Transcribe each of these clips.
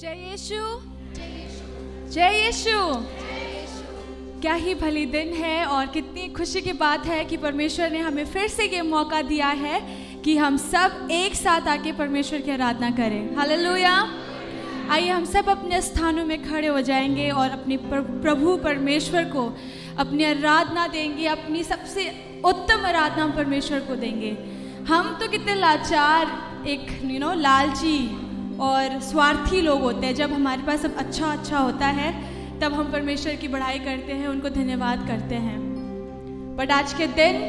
जय यीशु, जय यीशु। क्या ही भली दिन है और कितनी खुशी की बात है कि परमेश्वर ने हमें फिर से ये मौका दिया है कि हम सब एक साथ आके परमेश्वर की आराधना करें। हालेलुया। आइए हम सब अपने स्थानों में खड़े हो जाएंगे और अपने प्रभु परमेश्वर को अपनी आराधना देंगे, अपनी सबसे उत्तम आराधना परमेश्वर को देंगे। हम तो कितने लाचार, एक लालची और स्वार्थी लोग होते हैं। जब हमारे पास सब अच्छा होता है तब हम परमेश्वर की बड़ाई करते हैं, उनको धन्यवाद करते हैं। बट आज के दिन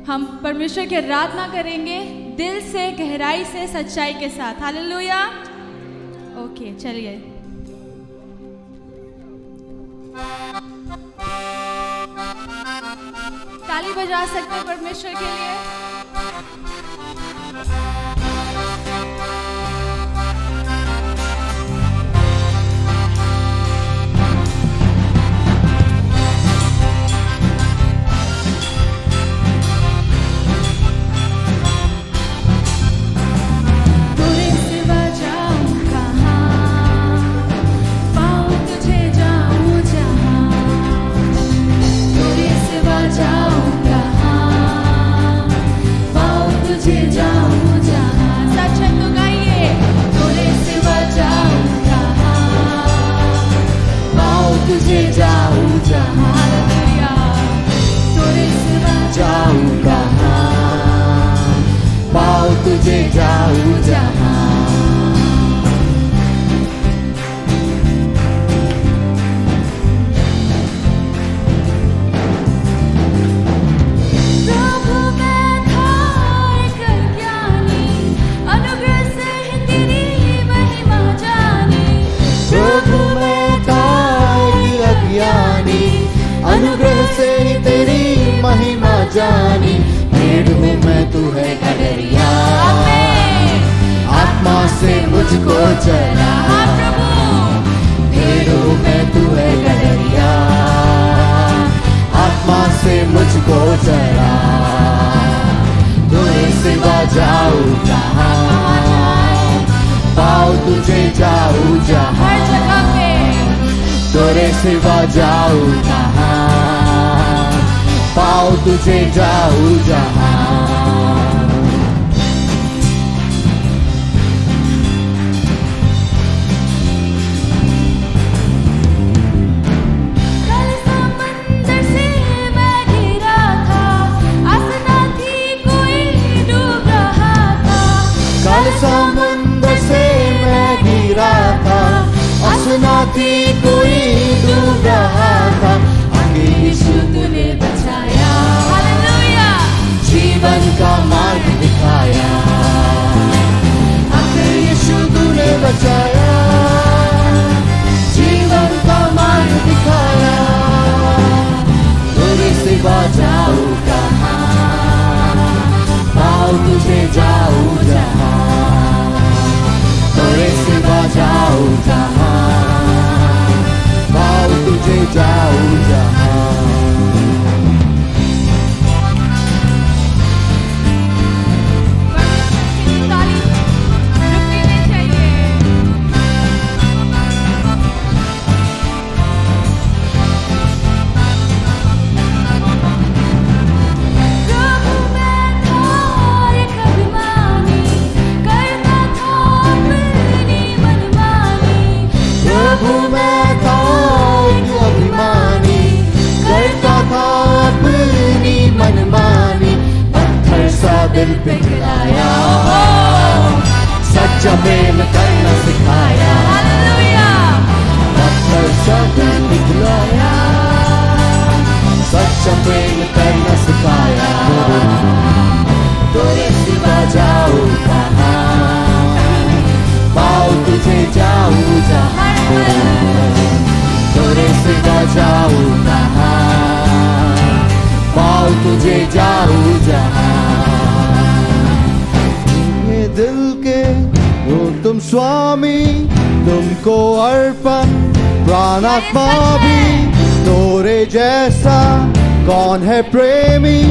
हम परमेश्वर की आराधना करेंगे दिल से, गहराई से, सच्चाई के साथ। हालेलुया। ओके, चलिए। ताली बजा सकते हैं परमेश्वर के लिए। तुझे जाऊं जहां, प्रभु मैं था एक अज्ञानी, अनुग्रह से ही तेरी महिमा जानी। प्रभु मैं था एक अज्ञानी, अनुग्रह से ही तेरी महिमा जानी। भेड़ हूँ मैं, तू है गडरिया, आत्मा से मुझको चला। भेड़ हूँ मैं, तू है गडरिया, आत्मा से मुझको चला। तेरे सिवा जाऊँ जहाँ, पाऊँ तुझे जाऊँ जहाँ। तेरे सिवा जाऊँ जहाँ, पाऊँ तुझे जाऊँ जहाँ। कल समंदर से मैं घिरा था, आसना थी कोई डूब रहा था। कल समुंदर से मैं घिरा था, आसना थी कोई डूब रहा था। आगे यीशु तूने बचाया, हालेलुया। जीवन का मार्ग दिखाया। आगे यीशु तूने बचाया, जीवन का मार्ग दिखाया। तेरे सिवा जाऊँ कहाँ, पाऊँ तुझे जाऊँ जहाँ। तेरे सिवा जाऊँ जहाँ, पाऊँ तुझे जाऊँ जहाँ। ताली रुकनी नहीं चाहिए। प्रभु मैं था एक अभिमानी, करता था अपनी मनमानी। प्रभु मैं था एक अभिमानी, करता था अपनी मनमानी। पत्थर सा दिल पिघलाया, सच्चा प्रेम करना सिखाया। हालेलुया। पत्थर सा दिल पिघलाया, सच्चा प्रेम करना सिखाया। तेरे सिवा जाऊँ कहाँ, पाऊँ तुझे जाऊँ जहाँ। तेरे सिवा जाऊँ कहाँ, पाऊँ तुझे जाऊँ जहाँ। ये दिल के हो तुम स्वामी, तुमको अर्पण प्राण आत्मा भी। तोरे जैसा कौन है प्रेमी,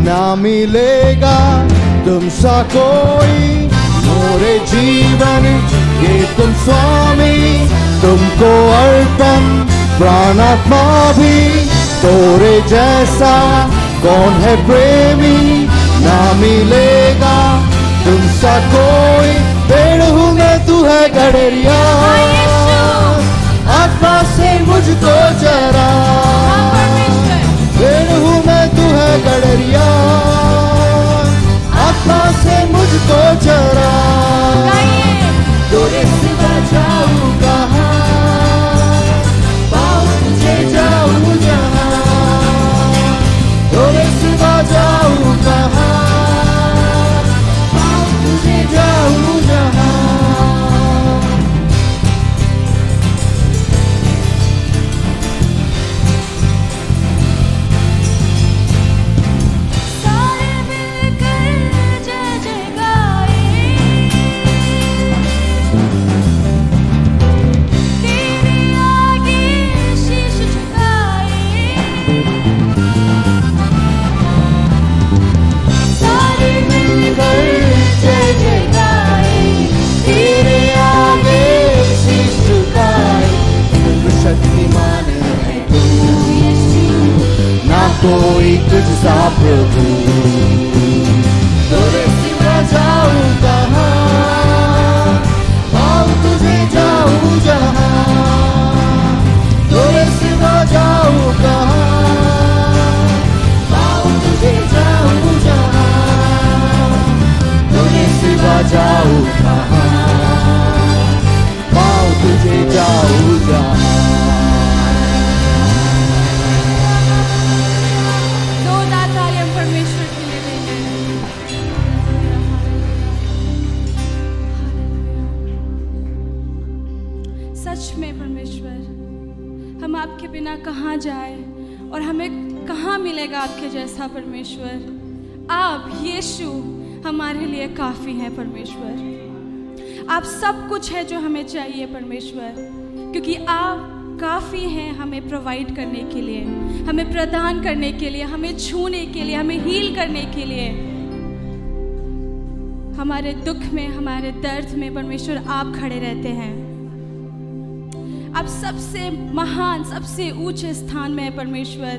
ना मिलेगा तुमसा कोई। मोरे जीवन ये तुम स्वामी, तुझको अर्पण प्राण आत्मा भी, तोरे जैसा कौन है प्रेमी, ना मिलेगा तुमसा कोई। पेड़ हूँ मैं, तू है गडरिया, आत्मा से मुझको जरा। पेड़ हूँ मैं, तू है गडरिया, आत्मा से मुझको जरा। तोरे सिवा जाऊँ कहाँ, पाऊँ तुझे जाऊँ जहाँ। तोरे सिवा जाऊँ कहाँ, पाऊँ तुझे जाऊँ जहाँ। कोई तुझसा प्रभु, तोरे सिवा जाऊँ कहाँ, पाऊँ तुझे जाऊँ जहाँ। तोरे सिवा जाऊँ कहाँ, पाऊँ तुझे जाऊँ जहाँ। तोरे सिवा जाऊँ कहाँ, पाऊँ तुझे जाऊँ जहाँ। हम आपके बिना कहाँ जाए और हमें कहाँ मिलेगा आपके जैसा परमेश्वर। आप यीशु हमारे लिए काफ़ी हैं परमेश्वर। आप सब कुछ है जो हमें चाहिए परमेश्वर, क्योंकि आप काफ़ी हैं हमें प्रोवाइड करने के लिए, हमें प्रदान करने के लिए, हमें छूने के लिए, हमें हील करने के लिए। हमारे दुख में, हमारे दर्द में परमेश्वर आप खड़े रहते हैं। आप सबसे महान, सबसे ऊंचे स्थान में है परमेश्वर,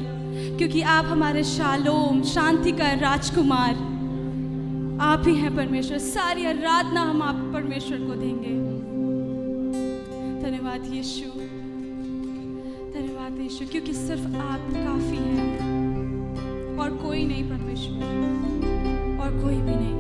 क्योंकि आप हमारे शालोम, शांति का राजकुमार आप ही हैं परमेश्वर। सारी आराधना हम आप परमेश्वर को देंगे। धन्यवाद यीशु, धन्यवाद यीशु, क्योंकि सिर्फ आप काफी हैं और कोई नहीं परमेश्वर, और कोई भी नहीं।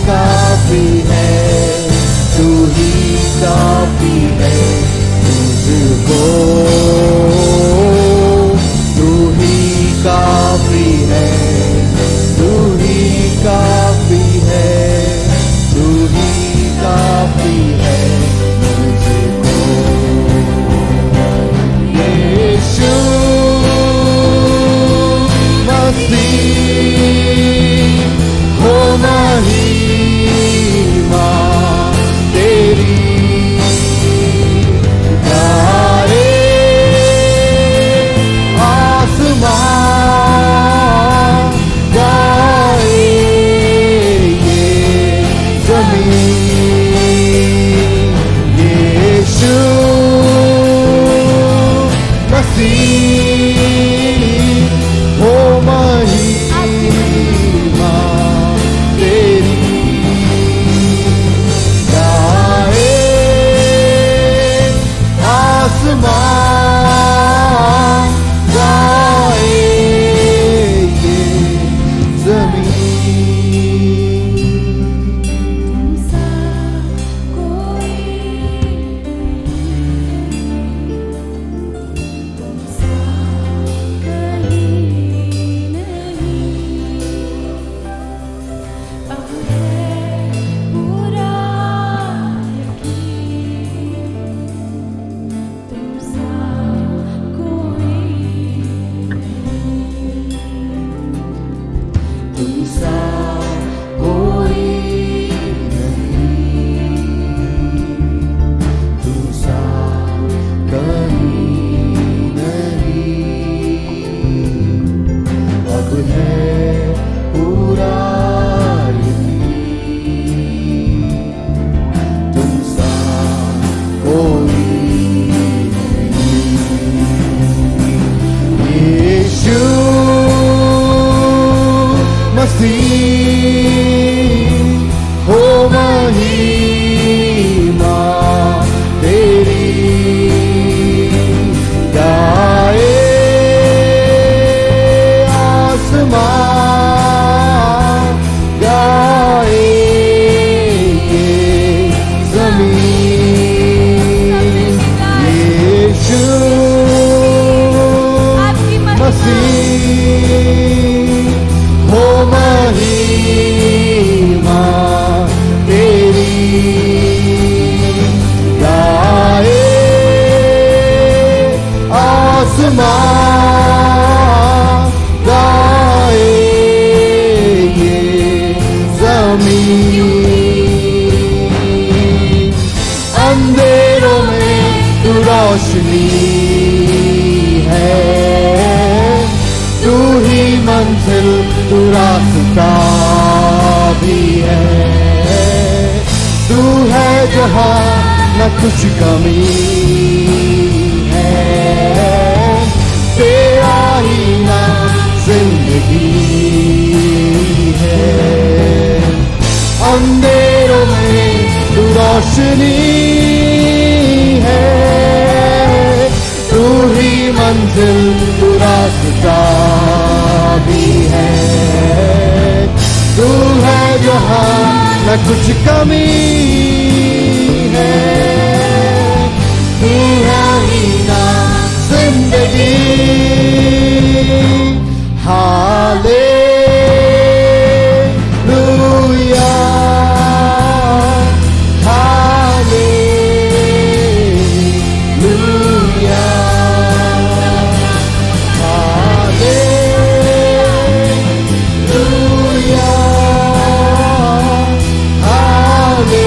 काफी है, तू ही काफी है मुझको, तू ही काफी है, तू ही काफी है, तू ही काफी है मुझको। यीशु मसीह हो महिमा तेरी, गाए आसमान, गाए ये ज़मीन। यीशु मसीह हो महिमा तेरी, गाए आसमान, गाए ये ज़मीन। तुमसा कोई तुमसा कहीं नहीं, अब है पूरा यकीन, तुमसा कोई तुमसा कोई नहीं, तुमसा कहीं नहीं, अब है पूरा यकीन, तुमसा कोई नहीं। यीशु मसीह हो महिमा तेरी, गाए आसमान, गाए ये ज़मीन। यीशु आपकी महिमा मसीह हो महिमा तेरी, गाए आसमान, गाए ये ज़मीन। अंधेरों में तू रोशनी है, तू ही मंजिल, तू रास्ता भी है, तू है जहाँ न कुछ कमी है, तेरा ही नाम जिंदगी है। अंधेरों में तू रोशनी है, तू ही मंजिल, तू रास्ता भी है, तू है जहाँ न कुछ कमी है, तू है ही ना जिंदगी। Hallelujah, hallelujah, hallelujah, hallelujah, hallelujah.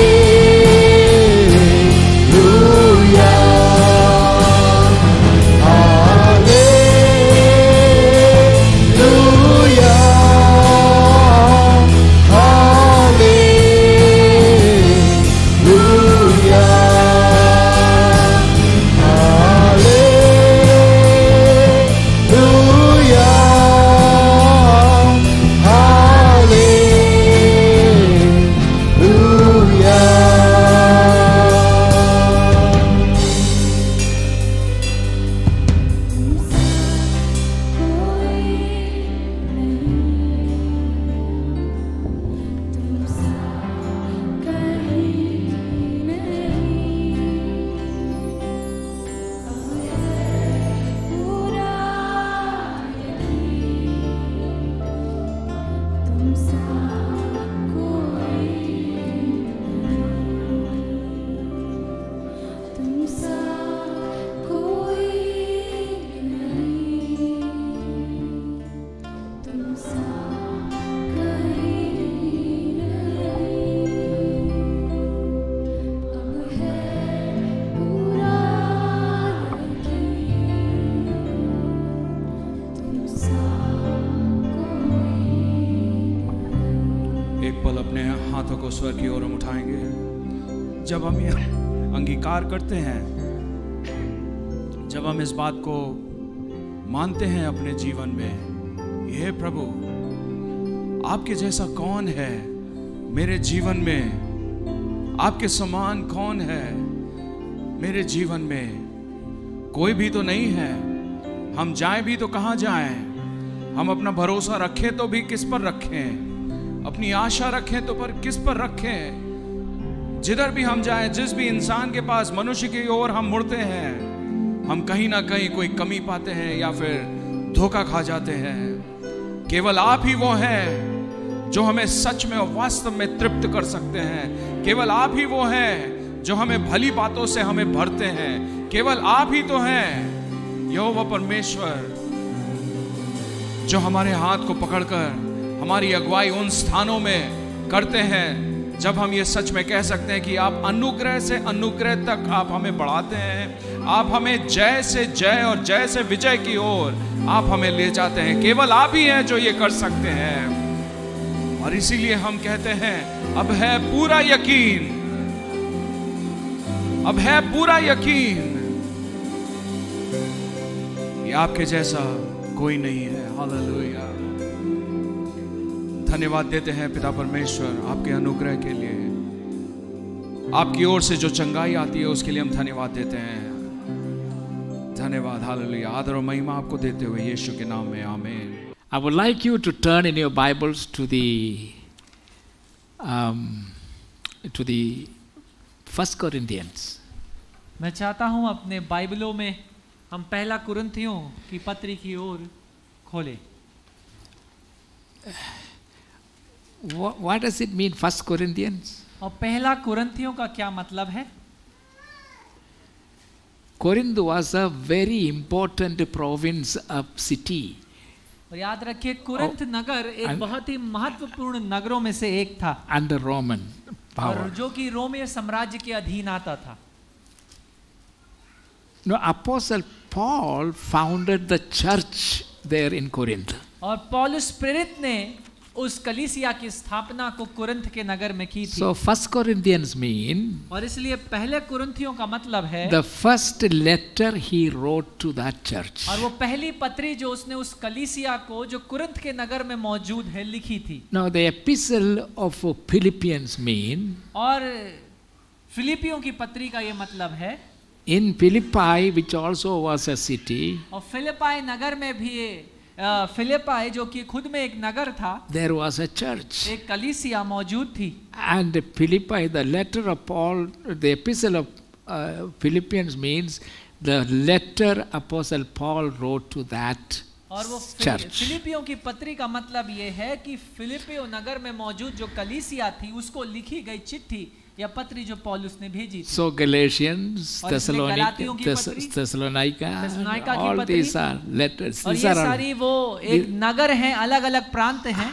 एक पल अपने हाथों को स्वर की ओर हम उठाएंगे। जब हम ये अंगीकार करते हैं, जब हम इस बात को मानते हैं अपने जीवन में, हे प्रभु आपके जैसा कौन है मेरे जीवन में, आपके समान कौन है मेरे जीवन में, कोई भी तो नहीं है। हम जाएं भी तो कहाँ जाएं, हम अपना भरोसा रखें तो भी किस पर रखें, अपनी आशा रखें तो पर किस पर रखें। जिधर भी हम जाएं, जिस भी इंसान के पास, मनुष्य की ओर हम मुड़ते हैं, हम कहीं ना कहीं कोई कमी पाते हैं या फिर धोखा खा जाते हैं। केवल आप ही वो हैं जो हमें सच में और वास्तव में तृप्त कर सकते हैं। केवल आप ही वो हैं जो हमें भली बातों से हमें भरते हैं। केवल आप ही तो हैं यहोवा परमेश्वर जो हमारे हाथ को पकड़कर हमारी अगुवाई उन स्थानों में करते हैं जब हम ये सच में कह सकते हैं कि आप अनुग्रह से अनुग्रह तक आप हमें बढ़ाते हैं। आप हमें जय से जय और जय से विजय की ओर आप हमें ले जाते हैं। केवल आप ही हैं जो ये कर सकते हैं। और इसीलिए हम कहते हैं अब है पूरा यकीन, अब है पूरा यकीन कि आपके जैसा कोई नहीं है। हालेलुया। धन्यवाद देते हैं पिता परमेश्वर आपके अनुग्रह के लिए, आपकी ओर से जो चंगाई आती है उसके लिए हम धन्यवाद देते हैं। धन्यवाद। हालेलुया। आदर और महिमा आपको देते हुए यीशु के नाम में आमीन। I would like you to turn in your Bibles to the 1 Corinthians. मैं चाहता हूं अपने बाइबलों में हम पहला कुरिन्थियों की पत्री की ओर खोलें। What does it mean, 1 Corinthians? और पहला कुरिन्थियों का क्या मतलब है? Corinth was a very important province of city. और याद रखिए कुरिन्थ नगर एक बहुत ही महत्वपूर्ण नगरों में से एक था under Roman power. और जो कि रोमीय साम्राज्य के अधीन आता था। No, Apostle Paul founded the church there in Corinth. और पौलुस प्रेरित ने उस कलीसिया की स्थापना को कुरिन्थ के नगर में की थी। So 1 Corinthians mean और इसलिए पहले कुरिन्थियों का मतलब है the first letter he wrote to that church. और वो पहली पत्री जो उसने उस कलीसिया को जो कुरिन्थ के नगर में मौजूद है लिखी थी। Now the epistle of Philippians mean और फिलिपियों की पत्री का ये मतलब है in Philippi, which also was a city, और फिलिपाई नगर में भी फिलिपाई जो कि खुद में एक नगर था, there was a church. एक कलीसिया मौजूद थी। And Philippi, the letter of Paul, the epistle of Philippians means the letter Apostle Paul wrote to that और वो church. फिलिपियों की पत्री का मतलब ये है कि फिलिपियों नगर में मौजूद जो कलीसिया थी उसको लिखी गई चिट्ठी या पत्री जो पौलुस ने भेजी थी। So Galatians, और इसमें गलातियों की Thessalonica, Thessalonica की all पत्री, these are letters. और These ये are all, सारी वो एक नगर हैं, अलग अलग प्रांत हैं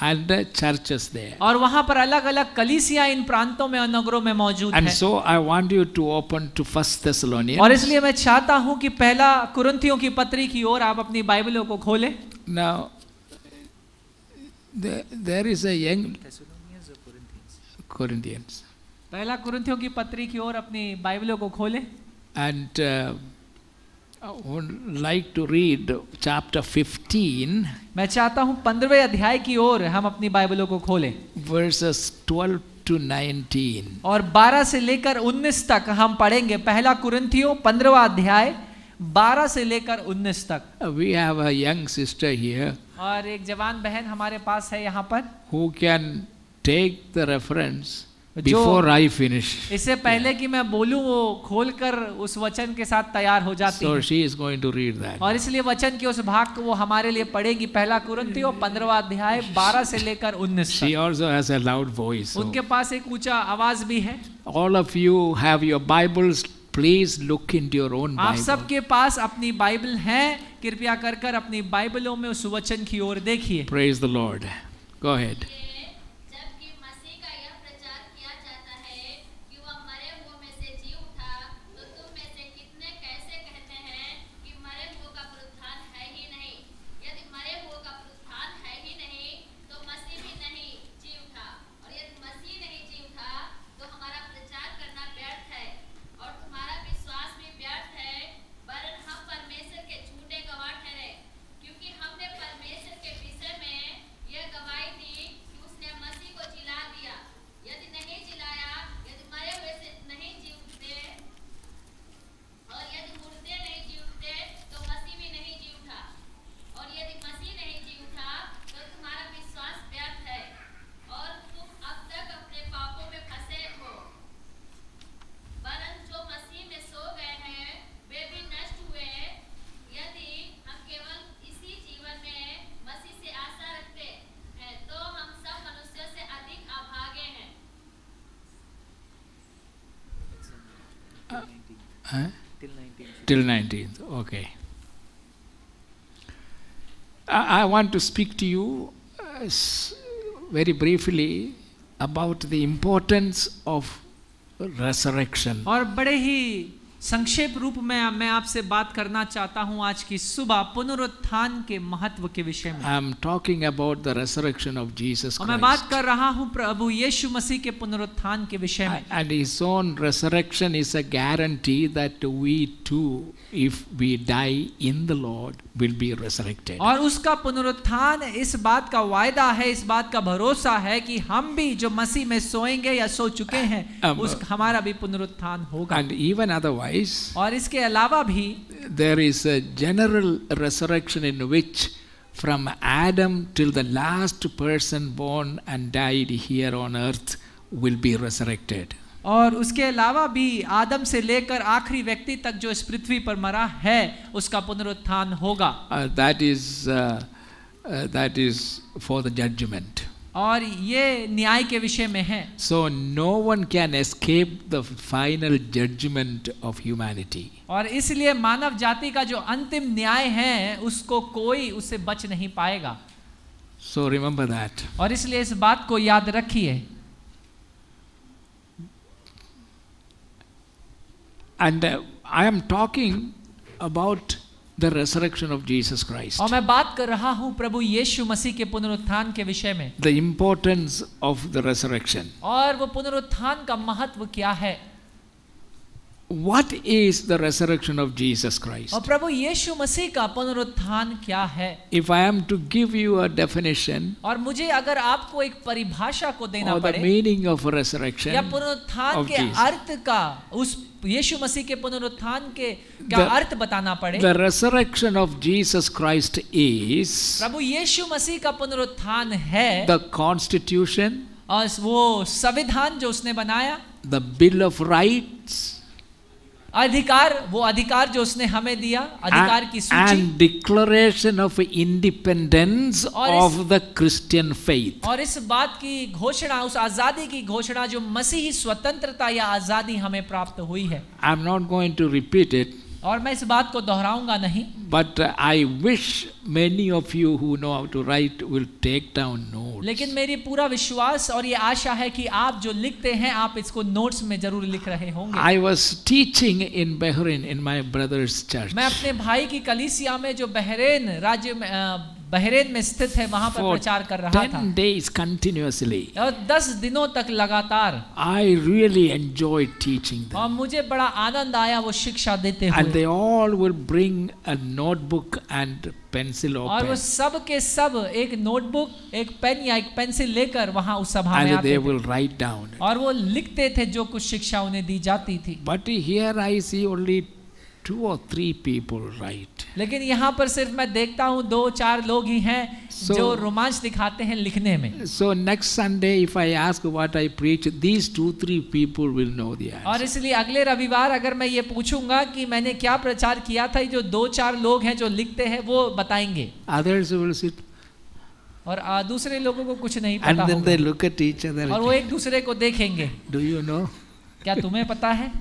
and the churches there. और वहां पर अलग अलग कलीसिया इन प्रांतों में और नगरों में मौजूद And है। so I want you to open to 1 Thessalonians. और इसलिए मैं चाहता हूं कि पहला कुरिन्थियों की पत्री की ओर आप अपनी बाइबलों को खोलें। Now there is a young Corinthians. पहला कुरिन्थियों की पत्री की ओर अपनी बाइबलों को खोलें। And I would like to read chapter 15, मैं चाहता हूं 15वें अध्याय की ओर हम अपनी बाइबलों को खोलें verses 12 to 19. और 12 से लेकर 19 तक हम पढ़ेंगे। पहला कुरिन्थियों 15वां अध्याय 12 से लेकर 19 तक। We have a young sister here और एक जवान बहन हमारे पास है यहाँ पर who can take the reference before I finish. इससे पहले कि मैं बोलूं वो खोलकर उस वचन के साथ तैयार हो जाती So है she is going to read that. और इसलिए वचन के उस भाग को वो हमारे लिए पढ़ेगी। पहला कुरिन्थियों 15वां अध्याय 12 से लेकर 19 She तक। also has a loud voice. So उनके पास एक ऊंचा आवाज भी है। all of you have your Bibles. Please look into your own आप Bible. सबके पास अपनी बाइबल है, कृपया कर कर अपनी बाइबलों में उस वचन की ओर देखिए। Praise the Lord. Go ahead. जबकि मसीह का यह प्रचार किया जाता है कि वह मरे हुओं में से जी उठा, तो तुम में से कितने कैसे कहते हैं कि मरे हुओं का पुनरुत्थान है ही नहीं? यदि मरे हुओं का पुनरुत्थान है ही नहीं, तो मसीह भी नहीं जी उठा। Huh? Till 19th. Okay. I want to speak to you very briefly about the importance of resurrection. और बड़े ही संक्षेप रूप में मैं आपसे बात करना चाहता हूं आज की सुबह पुनरुत्थान के महत्व के विषय में। I am talking about the resurrection of Jesus और मैं बात Christ. कर रहा हूं प्रभु यीशु मसीह के पुनरुत्थान के विषय में। And his own resurrection is a guarantee that we too, if we die in the Lord, will be resurrected. और उसका पुनरुत्थान इस बात का वायदा है, इस बात का भरोसा है कि हम भी जो मसीह में सोएंगे या सो चुके हैं उस हमारा भी पुनरुत्थान होगा। And even otherwise, और इसके अलावा भी there is a general resurrection in which from Adam till the last person born and died here on earth will be resurrected. और उसके अलावा भी आदम से लेकर आखिरी व्यक्ति तक जो इस पृथ्वी पर मरा है उसका पुनरुत्थान होगा। That is for the judgment. और ये न्याय के विषय में है। So no one can escape the final judgment of humanity. और इसलिए मानव जाति का जो अंतिम न्याय है उसको कोई उससे बच नहीं पाएगा। So remember that. और इसलिए इस बात को याद रखिए। And I am talking about the resurrection of Jesus Christ. और मैं बात कर रहा हूँ प्रभु यीशु मसीह के पुनरुत्थान के विषय में। The importance of the resurrection. और वो पुनरुत्थान का महत्व क्या है? What is the resurrection of Jesus Christ? और प्रभु यीशु मसीह का पुनरुत्थान क्या है? If I am to give you a definition और मुझे अगर आपको एक परिभाषा को देना or the पड़े meaning of resurrection या पुनरुत्थान of के Jesus. अर्थ का उस यीशु मसीह के पुनरुत्थान के क्या अर्थ बताना पड़े, The resurrection of Jesus Christ is प्रभु यीशु मसीह का पुनरुत्थान है the constitution, और वो संविधान जो उसने बनाया, the Bill of Rights, अधिकार, वो अधिकार जो उसने हमें दिया, अधिकार की सूची, and declaration of independence of the Christian faith. और इस बात की घोषणा, उस आजादी की घोषणा जो मसीही स्वतंत्रता या आजादी हमें प्राप्त हुई है। I am not going to repeat it, और मैं इस बात को दोहराऊंगा नहीं, but I wish many of you who know how to write will take down notes. लेकिन मेरी पूरा विश्वास और ये आशा है कि आप जो लिखते हैं आप इसको नोट्स में जरूर लिख रहे होंगे। I was teaching in Bahrain in my brother's church. मैं अपने भाई की कलीसिया में जो बहरेन राज्य में बहरेन में स्थित है वहां पर For प्रचार कर रहा था 10 days continuously. और 10 दिनों तक लगातार, I really enjoyed teaching और them. मुझे बड़ा आनंद आया वो शिक्षा देते And हुए। they all will bring a notebook and pencil or और वो pen. सब के सब एक नोटबुक, एक पेन या एक पेंसिल लेकर वहां उस सभा में And आते they थे will write down. और वो लिखते थे जो कुछ शिक्षा उन्हें दी जाती थी। But here I see only 2 or 3 people write. लेकिन यहाँ पर सिर्फ मैं देखता हूँ 2-4 लोग ही हैं जो रोमांच दिखाते हैं लिखने में। So next Sunday if I ask what I preach, these 2-3 people will know the और answer. इसलिए अगले रविवार अगर मैं ये पूछूंगा कि मैंने क्या प्रचार किया था, जो 2-4 लोग हैं जो लिखते हैं वो बताएंगे, Others will sit और दूसरे लोगों को कुछ नहीं पता and then they होगा look at each other. और वो एक दूसरे को देखेंगे। Do you know? क्या तुम्हें पता है?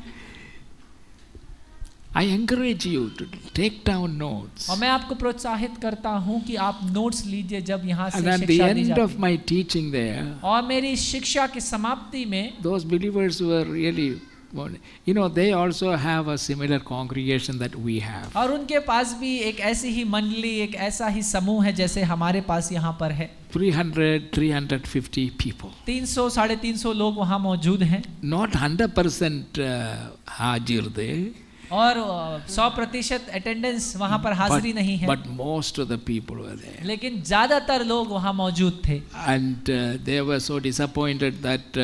I encourage you to take down notes. और मैं आपको प्रोत्साहित करता हूँ कि आप नोट्स लीजिए जब यहाँ से And at the शिक्षा दी end जाती of my teaching there, है। और मेरी शिक्षा की समाप्ति में those believers were really, you know, they also have a similar congregation that we have. और उनके पास भी एक ऐसी ही मंडली, एक ऐसा ही समूह है जैसे हमारे पास यहाँ पर है। 300-350 people. 300-350 लोग वहाँ मौजूद हैं Not 100% हाजिर there. और 100% अटेंडेंस वहाँ पर हाजिरी नहीं है, But most of the people were there. लेकिन ज्यादातर लोग वहाँ मौजूद थे। And they were so disappointed that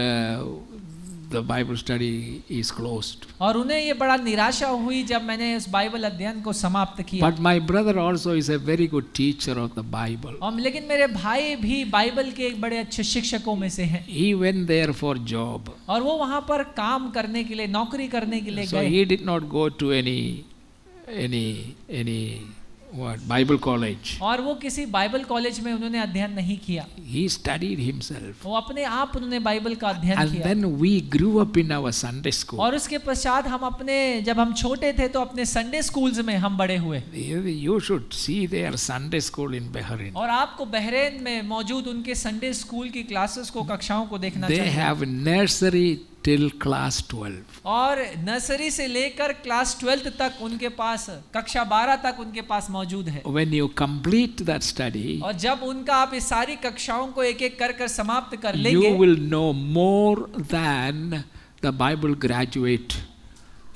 the Bible study is closed. और उन्हें ये बड़ा निराशा हुई जब मैंने उस बाइबल अध्ययन को समाप्त किया। But my brother also is a very good teacher of the Bible. लेकिन मेरे भाई भी बाइबल के एक बड़े अच्छे शिक्षकों में से हैं। He went there for job. और वो वहाँ पर काम करने के लिए, नौकरी करने के लिए So गए। he did not go to any what Bible college. और वो किसी बाइबल कॉलेज में उन्होंने अध्ययन नहीं किया, He studied himself. वो अपने आप उन्होंने बाइबल का अध्ययन And किया। then we grew up in our Sunday school. और उसके पश्चात हम अपने, जब हम छोटे थे तो अपने संडे स्कूल्स में हम बड़े हुए। You should see their Sunday school in Bahrain. और आपको बहरीन में मौजूद उनके संडे स्कूल की क्लासेस को, कक्षाओं को देखना They चाहिए। have nursery till class 12. और नर्सरी से लेकर क्लास 12 तक उनके पास, कक्षा 12 तक उनके पास मौजूद है। When you complete that study, और जब उनका आप इस सारी कक्षाओं को एक एक कर समाप्त कर you लेंगे, will know more than the Bible graduate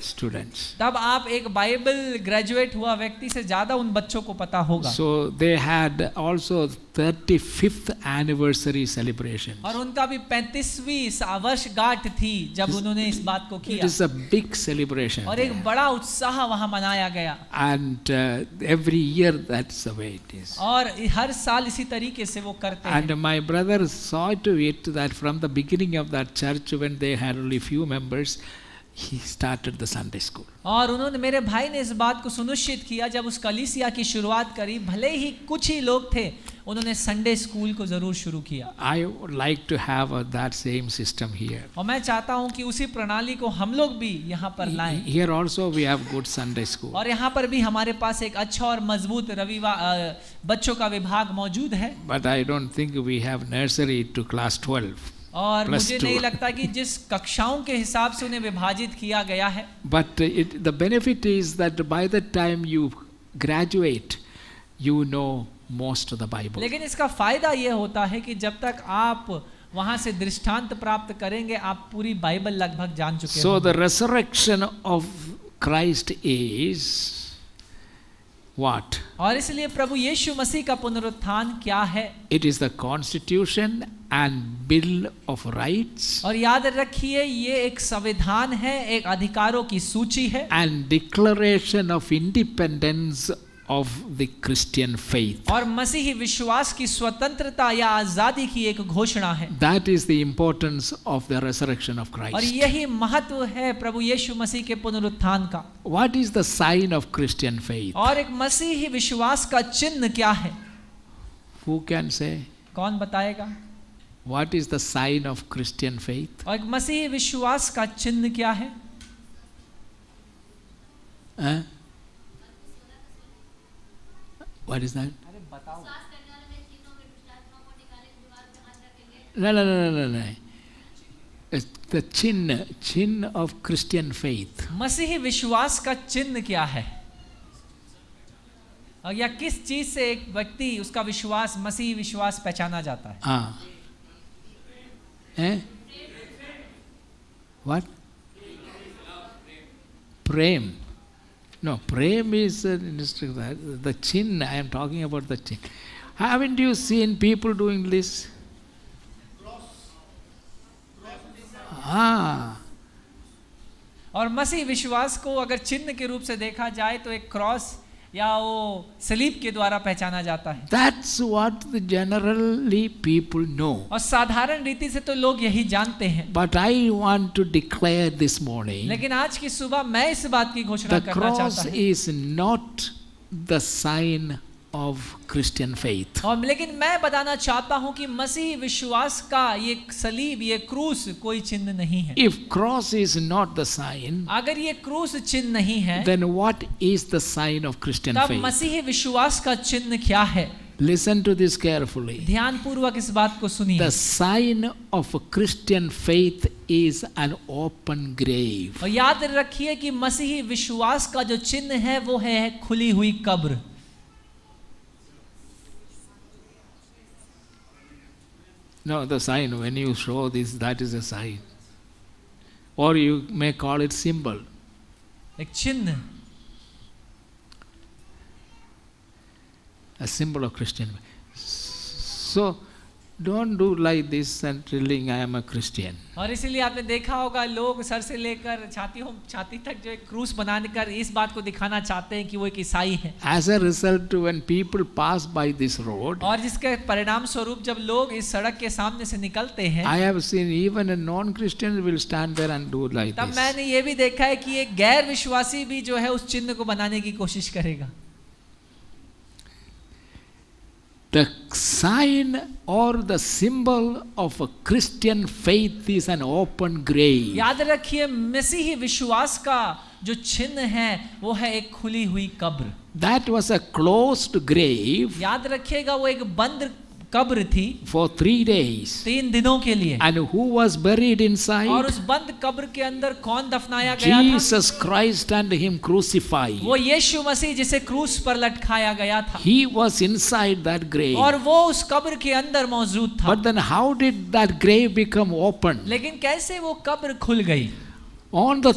students. तब आप एक बाइबल ग्रेजुएट हुआ व्यक्ति से ज्यादा उन बच्चों को पता होगा। So they had also 35th anniversary celebration. और उनका भी 35वीं वर्षगांठ थी जब उन्होंने इस बात को It किया, is a big celebration. और एक बड़ा उत्साह वहां मनाया गया। And every year that's the way it is. और हर साल इसी तरीके से वो करते हैं। And my brother saw to it that from the beginning of that church, when they had only few members, he started the Sunday school. और उन्होंने, मेरे भाई ने इस बात को सुनिश्चित किया जब उस कलीसिया की शुरुआत करी, भले ही कुछ ही लोग थे, उन्होंने संडे स्कूल को जरूर शुरू किया। I would like to have that same system here. और मैं चाहता हूं कि उसी प्रणाली को हम लोग भी यहाँ पर लाएं। Here also we have good Sunday school. और यहाँ पर भी हमारे पास एक अच्छा और मजबूत रविवार बच्चों का विभाग मौजूद है। But I don't think we have nursery to class 12. और Plus मुझे 2. नहीं लगता कि जिस कक्षाओं के हिसाब से उन्हें विभाजित किया गया है। But the benefit is that by the time you graduate, you know most of the Bible. लेकिन इसका फायदा ये होता है कि जब तक आप वहां से दृष्टांत प्राप्त करेंगे, आप पूरी बाइबल लगभग जान चुके So होंगे। the resurrection of Christ is what? और इसलिए प्रभु यीशु मसीह का पुनरुत्थान क्या है? It is the constitution and bill of rights और याद रखिए, ये एक संविधान है, एक अधिकारों की सूची है, and declaration of independence of the Christian faith. और मसीही विश्वास की स्वतंत्रता या आजादी की एक घोषणा है। That is the importance of the resurrection of और Christ. यही महत्व है प्रभु यीशु मसीह के पुनरुत्थान का। What is the sign of Christian faith? और एक मसीही विश्वास का चिन्ह क्या है? Who can say? कौन बताएगा? What is the sign of Christian faith? और एक मसीही विश्वास का चिन्ह क्या है? Huh? What is that? विश्वास करने वाले में चिन्हों में दुष्ट आत्माओं को निकाले, दीवार पे हाथ रखेंगे। No. It's the chin of Christian faith. मसीही विश्वास का चिन्ह क्या है? और या किस चीज से एक व्यक्ति, उसका विश्वास, मसीही विश्वास पहचाना जाता है? Ah. Eh? What? Prem. No, prem is the chin. I am talking about the chin. Haven't you seen people doing this? Ah. और मसीह विश्वास को अगर चिन्ह के रूप से देखा जाए तो एक क्रॉस या वो सलीब के द्वारा पहचाना जाता है। That's what the generally people know. और साधारण रीति से तो लोग यही जानते हैं। But I want to declare this morning, लेकिन आज की सुबह मैं इस बात की घोषणा the करना cross चाहता हूँ। is not the sign of Christian faith. और लेकिन मैं बताना चाहता हूँ कि मसीही विश्वास का ये सलीब, ये क्रूस कोई चिन्ह नहीं है। If cross is not the sign, अगर ये क्रूस चिन्ह नहीं है, then what is the sign of Christian तब faith? मसीही विश्वास का चिन्ह क्या है? Listen to this carefully. ध्यान पूर्वक इस बात को सुनिए। The sign of a Christian faith is an open grave. और याद रखिए कि मसीही विश्वास का जो चिन्ह है वो है खुली हुई कब्र। No, the sign, when you show this, that is a sign. Or you may call it symbol. एक चिन्ह, A symbol of Christian faith. So, don't do like this and telling I am a Christian. और इसीलिए आपने देखा होगा लोग sir से लेकर छाती तक जो एक क्रूस बनाने कर इस बात को दिखाना चाहते हैं कि वो एक ईसाई है। As a result, when people pass by this road, और जिसके परिणाम स्वरूप जब लोग इस सड़क के सामने से निकलते हैं, I have seen even a non-Christian will stand there and do like तब this. मैंने ये भी देखा है कि एक गैर विश्वासी भी जो है उस चिन्ह को बनाने की कोशिश करेगा। The sign or the symbol of a Christian faith is an open grave. याद रखिए मसीही विश्वास का जो चिन्ह है वो है एक खुली हुई कब्र. That was a closed grave. याद रखिएगा वो एक बंद कब्र थी for 3 days. 3 दिनों के लिए. And who was buried inside? और उस बंद कब्र के अंदर कौन दफनाया गया था? Jesus Christ and him crucified. वो यीशु मसीह जिसे क्रूस पर लटकाया गया था. He was inside that grave. और वो उस कब्र के अंदर मौजूद था. But then how did that grave become open? लेकिन कैसे वो कब्र खुल गई? On the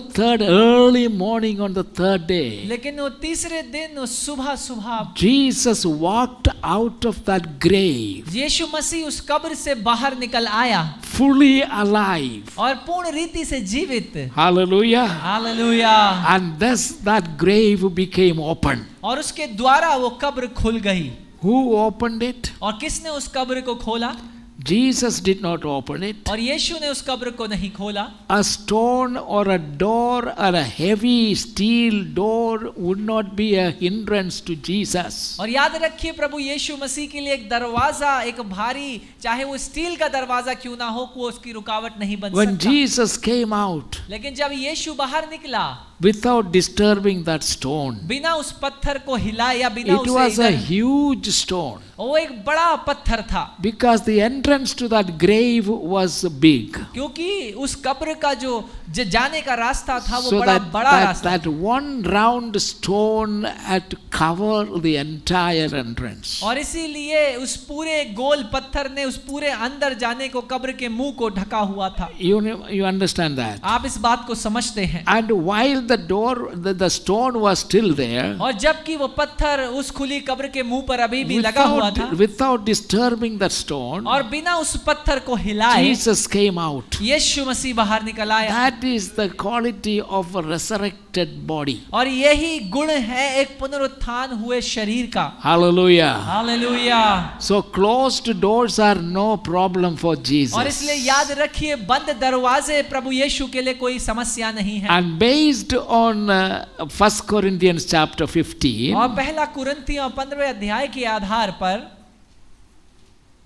early morning on the third day, लेकिन वो तीसरे दिन सुबह Jesus walked out of that grave, यीशु मसीह उस कब्र से बाहर निकल आया, fully alive. और पूर्ण रीति से जीवित. Hallelujah. Hallelujah. And thus that grave became open. और उसके द्वारा वो कब्र खुल गई. Who opened it? और किसने उस कब्र को खोला? Jesus did not open it. और यीशु ने उस कब्र को नहीं खोला. A stone or a door or a heavy steel door would not be a hindrance to Jesus. और याद रखिए प्रभु यीशु मसीह के लिए एक दरवाजा, एक भारी, चाहे वो स्टील का दरवाजा क्यों ना हो, वो उसकी रुकावट नहीं बन When सकता. Jesus came out, लेकिन जब यीशु बाहर निकला, without disturbing that stone, बिना उस पत्थर को हिलाए या बिना it was a huge stone. वो एक बड़ा पत्थर था. Because the entrance to that grave was big. क्योंकि उस कब्र का जो जाने का रास्ता था वो So बड़ा रास्ता. that one round stone had to cover the entire entrance. और इसीलिए उस पूरे गोल पत्थर ने उस पूरे अंदर जाने को, कब्र के मुंह को ढका हुआ था. You understand that? आप इस बात को समझते हैं. And while the stone was still there, और जबकि वो पत्थर उस खुली कब्र के मुंह पर अभी भी लगा हुआ था, without disturbing that stone, और बिना उस पत्थर को हिलाए Jesus came out. यीशु मसीह बाहर निकल आया. That is the quality of a resurrected body. और यही गुण है एक पुनरुत्थान हुए शरीर का. Hallelujah. Hallelujah. So closed doors are no problem for Jesus. और इसलिए याद रखिए बंद दरवाजे प्रभु यीशु के लिए कोई समस्या नहीं है. And based on 1 Corinthians chapter 15, और पहला कुरिन्थियों 15वें अध्याय के आधार पर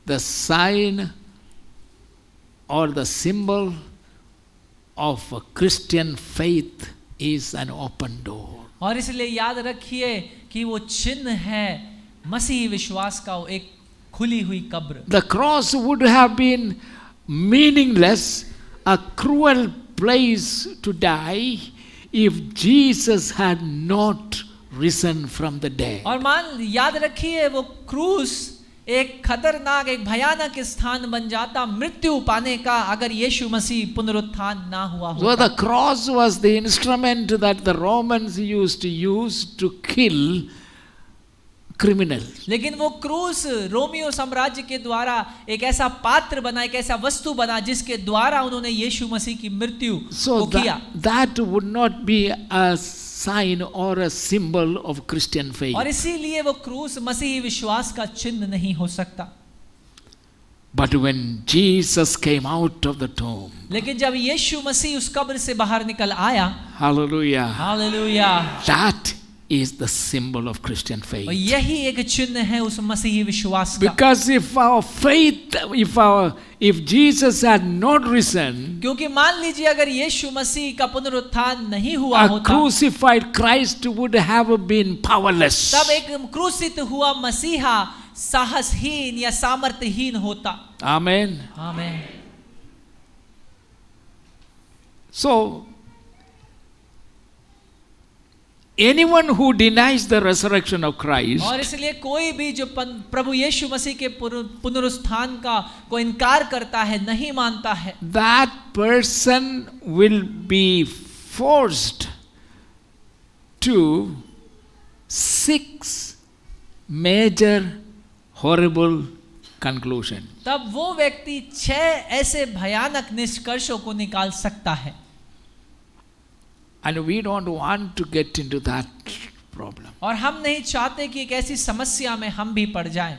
the sign or the symbol of a Christian faith is an open door. और इसलिए याद रखिए कि वो चिन्ह है मसीही विश्वास का, एक खुली हुई कब्र. The cross would have been meaningless, a cruel place to die, if Jesus had not risen from the dead. और याद रखिए वो क्रूस एक खतरनाक, एक भयानक स्थान बन जाता मृत्यु पाने का, अगर यीशु मसीह पुनरुत्थान ना हुआ So होता. the cross was the instrument that the Romans used to kill criminals. लेकिन वो क्रूस रोमियो साम्राज्य के द्वारा एक ऐसा पात्र बना, एक ऐसा वस्तु बना जिसके द्वारा उन्होंने यीशु मसीह की मृत्यु So को किया. that would not be a sign or a symbol of Christian faith. और इसीलिए वो क्रूस मसीही विश्वास का चिन्ह नहीं हो सकता. But when Jesus came out of the tomb, लेकिन जब यीशु मसीह उस कब्र से बाहर निकल आया, hallelujah, hallelujah, that is the symbol of Christian और faith. यही एक चिन्ह है उस मसीही विश्वास का. Because if our faith, if Jesus had not risen, क्योंकि मान लीजिए अगर यीशु मसीह का पुनरुत्थान नहीं हुआ a होता, crucified Christ would have been powerless. तब एक क्रूसित हुआ मसीहा साहसहीन या सामर्थ्यहीन होता. Amen. आमीन. So, anyone who denies the resurrection of Christ, और इसलिए कोई भी जो प्रभु यीशु मसीह के पुनरुत्थान का को इनकार करता है, नहीं मानता है, that person will be forced to 6 major horrible conclusion. तब वो व्यक्ति 6 ऐसे भयानक निष्कर्षों को निकाल सकता है. And we don't want to get into that problem. और हम नहीं चाहते कि एक ऐसी समस्या में हम भी पड़ जाएं.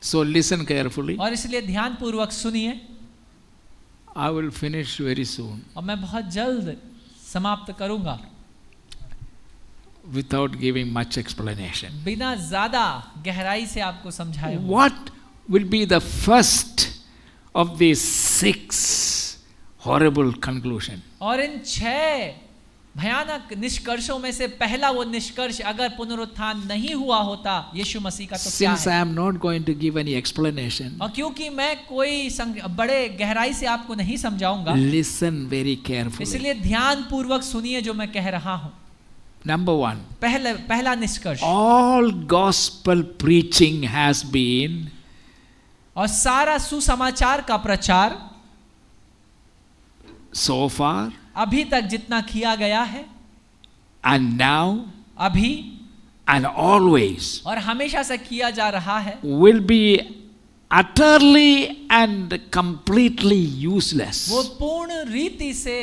So listen carefully. और इसलिए ध्यानपूर्वक सुनिए. I will finish very soon. और मैं बहुत जल्द समाप्त करूंगा. without giving much explanation. बिना ज्यादा गहराई से आपको समझाए हुए। What will be the first of these 6 horrible conclusion? और इन 6 भयानक निष्कर्षों में से पहला वो निष्कर्ष, अगर पुनरुत्थान नहीं हुआ होता यीशु मसीह का, तो क्या Since I है? am not going to give any explanation, और क्योंकि मैं कोई बड़े गहराई से आपको नहीं समझाऊंगा, listen very carefully. इसलिए ध्यान पूर्वक सुनिए जो मैं कह रहा हूं। Number 1. पहला निष्कर्ष, All gospel preaching has been और सारा सुसमाचार का प्रचार so far अभी तक जितना किया गया है, and now अभी and always और हमेशा से किया जा रहा है, will be utterly and completely useless. वो पूर्ण रीति से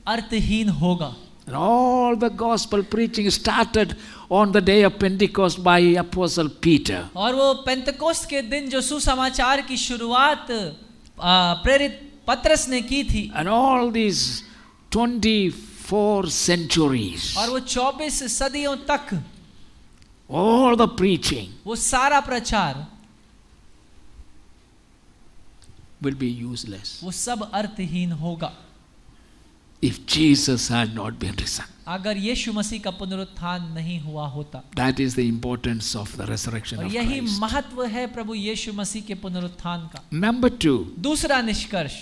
अर्थहीन होगा। And all the gospel preaching started on the day of Pentecost by Apostle Peter. और वो पेंतकोस्त के दिन जो सुसमाचार की शुरुआत प्रेरित पत्रस ने की थी, And all these 24 centuries, और वो 24 सदियों तक all the preaching वो सारा प्रचार will be useless वो सब अर्थहीन होगा if Jesus had not been risen. अगर यीशु मसीह का पुनरुत्थान नहीं हुआ होता। That is the importance of the resurrection और of यही Christ. महत्व है प्रभु यीशु मसीह के पुनरुत्थान का। Number 2, दूसरा निष्कर्ष,